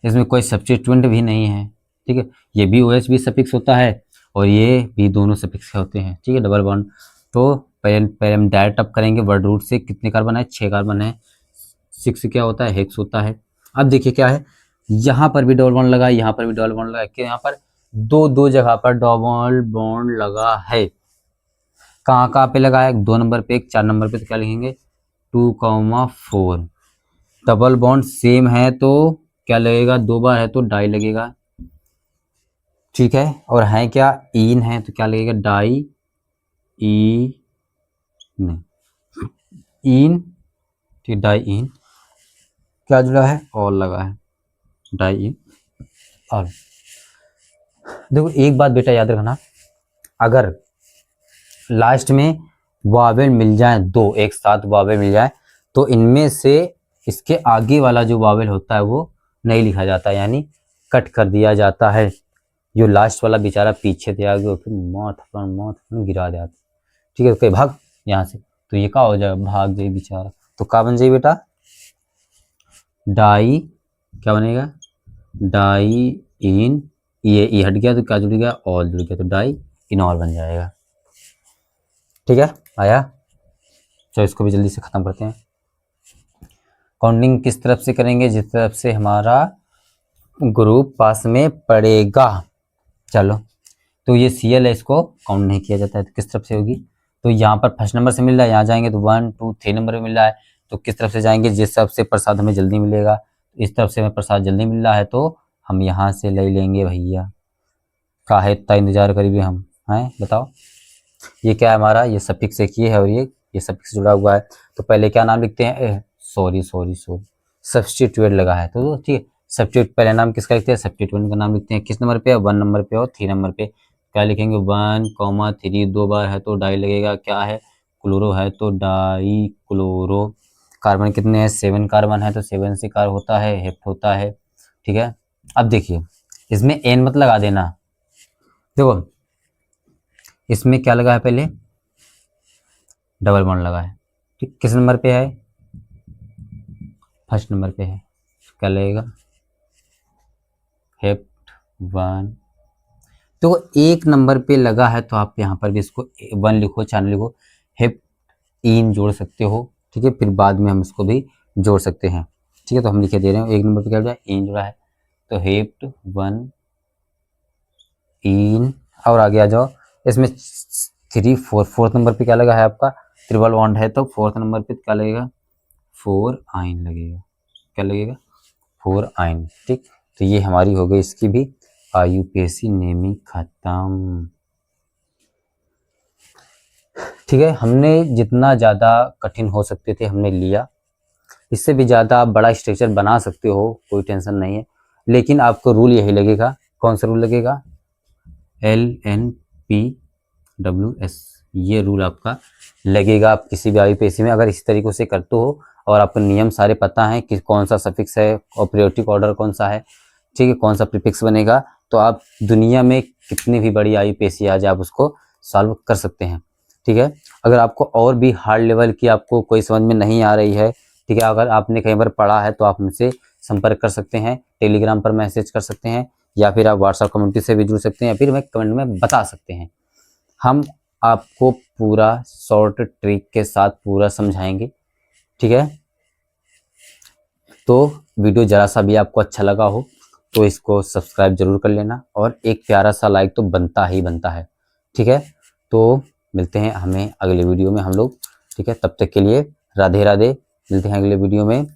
इसमें कोई सब्स्टिट्यूएंट भी नहीं है। ठीक है, ये भी OH भी सफिक्स होता है और ये भी दोनों सफिक्स होते हैं। ठीक है, डबल बॉन्ड। तो पहले हम डायरेक्ट अप करेंगे वर्ड रूट से, कितने कार्बन है 6 कार्बन है, 6 क्या होता है हेक्स होता है। अब देखिए क्या है, यहाँ पर भी डबल बॉन्ड लगा है, यहाँ पर भी डबल बॉन्ड लगा है, कि यहाँ पर दो जगह पर डबल बॉन्ड लगा है। कहाँ कहाँ पे लगा है, 2 नंबर पे, 4 नंबर पे, तो क्या लिखेंगे 2,4। डबल बॉन्ड सेम है तो क्या लगेगा, 2 बार है तो डाई लगेगा। ठीक है, और है क्या इन है तो क्या लगेगा डाई इन। ठीक, डाई इन क्या जुड़ा है, ऑल लगा है, डाई इन ऑल। देखो एक बात बेटा याद रखना, अगर लास्ट में वावेल मिल जाए, 2 एक साथ वावेल मिल जाए, तो इनमें से इसके आगे वाला जो वावेल होता है वो नहीं लिखा जाता, यानी कट कर दिया जाता है। जो लास्ट वाला बेचारा पीछे थे आगे, फिर मौत गिरा दिया। ठीक है, तो भाग यहाँ से, तो ये क्या हो जाएगा, भाग जाए बेचारा, तो क्या बन जाए बेटा डाई, क्या बनेगा डाई इन, ये हट गया तो क्या जुड़ गया, ऑल जुड़ गया, तो डाई इन ऑल बन जाएगा। ठीक है, आया। चलो इसको भी जल्दी से ख़त्म करते हैं। काउंटिंग किस तरफ से करेंगे, जिस तरफ से हमारा ग्रुप पास में पड़ेगा। चलो, तो ये Cl है, इसको काउंट नहीं किया जाता है, तो किस तरफ से होगी, तो यहाँ पर फर्स्ट नंबर से मिल रहा है, यहाँ जाएंगे तो 1 2 3 नंबर पे मिल रहा है, तो किस तरफ से जाएंगे, जिस तरफ से प्रसाद हमें जल्दी मिलेगा। इस तरफ से हमें प्रसाद जल्दी मिल रहा है तो हम यहाँ से ले लेंगे भैया। काहे इतना इंतजार करीबी हम हैं, बताओ। ये क्या है हमारा, ये सफिक्स एक ही है और ये सफिक्स जुड़ा हुआ है, तो पहले क्या नाम लिखते हैं, सॉरी सब्स्टिट्यूएंट लगा है, तो ठीक है, सब्स्टिट्यूट पहले नाम किसका लिखते हैं, सब्स्टिट्यूएंट का नाम लिखते हैं। किस नंबर पे, 1 नंबर पे और 3 नंबर पे, क्या लिखेंगे 1,3, 2 बार है तो डाई लगेगा, क्या है क्लोरो है तो डाई क्लोरो। कार्बन कितने हैं, 7 कार्बन है, तो 7 से कार होता है हेप्ट होता है। ठीक है, अब देखिए इसमें एन मत लगा देना, देखो इसमें क्या लगा है, पहले डबल बॉन्ड लगा है। ठीक, किस नंबर पे है, फर्स्ट नंबर पे है, क्या लगेगा हेप्ट 1। तो 1 नंबर पे लगा है तो आप यहाँ पर भी इसको 1 लिखो, 4 लिखो, हेप्ट इन जोड़ सकते हो। ठीक है, फिर बाद में हम इसको भी जोड़ सकते हैं। ठीक है, तो हम लिखे दे रहे हैं 1 नंबर पे क्या जुड़ा है, इन जुड़ा है, तो हेप्ट 1 इन। और आगे आ जाओ, इसमें 3 4 फोर्थ नंबर पे क्या लगा है आपका, ट्रिपल बॉन्ड है, तो फोर्थ नंबर पे क्या लगेगा 4 आइन लगेगा, क्या लगेगा 4 आइन। ठीक, तो ये हमारी हो गई इसकी भी IUPAC नेमिंग खत्म। ठीक है, हमने जितना ज़्यादा कठिन हो सकते थे हमने लिया, इससे भी ज़्यादा आप बड़ा स्ट्रक्चर बना सकते हो, कोई टेंशन नहीं है। लेकिन आपको रूल यही लगेगा। कौन सा रूल लगेगा? LNPWS, ये रूल आपका लगेगा। आप किसी भी IUPAC में अगर इस तरीके से करते हो और आपको नियम सारे पता हैं कि कौन सा सफिक्स है, ऑपरेटिव ऑर्डर कौन सा है, ठीक है, कौन सा प्रीफिक्स बनेगा, तो आप दुनिया में कितनी भी बड़ी IUPAC आ जाए आप उसको सॉल्व कर सकते हैं। ठीक है, अगर आपको और भी हार्ड लेवल की आपको कोई समझ में नहीं आ रही है, ठीक है, अगर आपने कहीं पर पढ़ा है तो आप मुझसे संपर्क कर सकते हैं, टेलीग्राम पर मैसेज कर सकते हैं, या फिर आप व्हाट्सएप कम्युनिटी से भी जुड़ सकते हैं, या फिर मैं कमेंट में बता सकते हैं। हम आपको पूरा शॉर्ट ट्रिक के साथ पूरा समझाएंगे। ठीक है, तो वीडियो ज़रा सा भी आपको अच्छा लगा हो तो इसको सब्सक्राइब जरूर कर लेना, और एक प्यारा सा लाइक तो बनता ही बनता है। ठीक है, तो मिलते हैं हमें अगले वीडियो में हम लोग। ठीक है, तब तक के लिए राधे राधे, मिलते हैं अगले वीडियो में।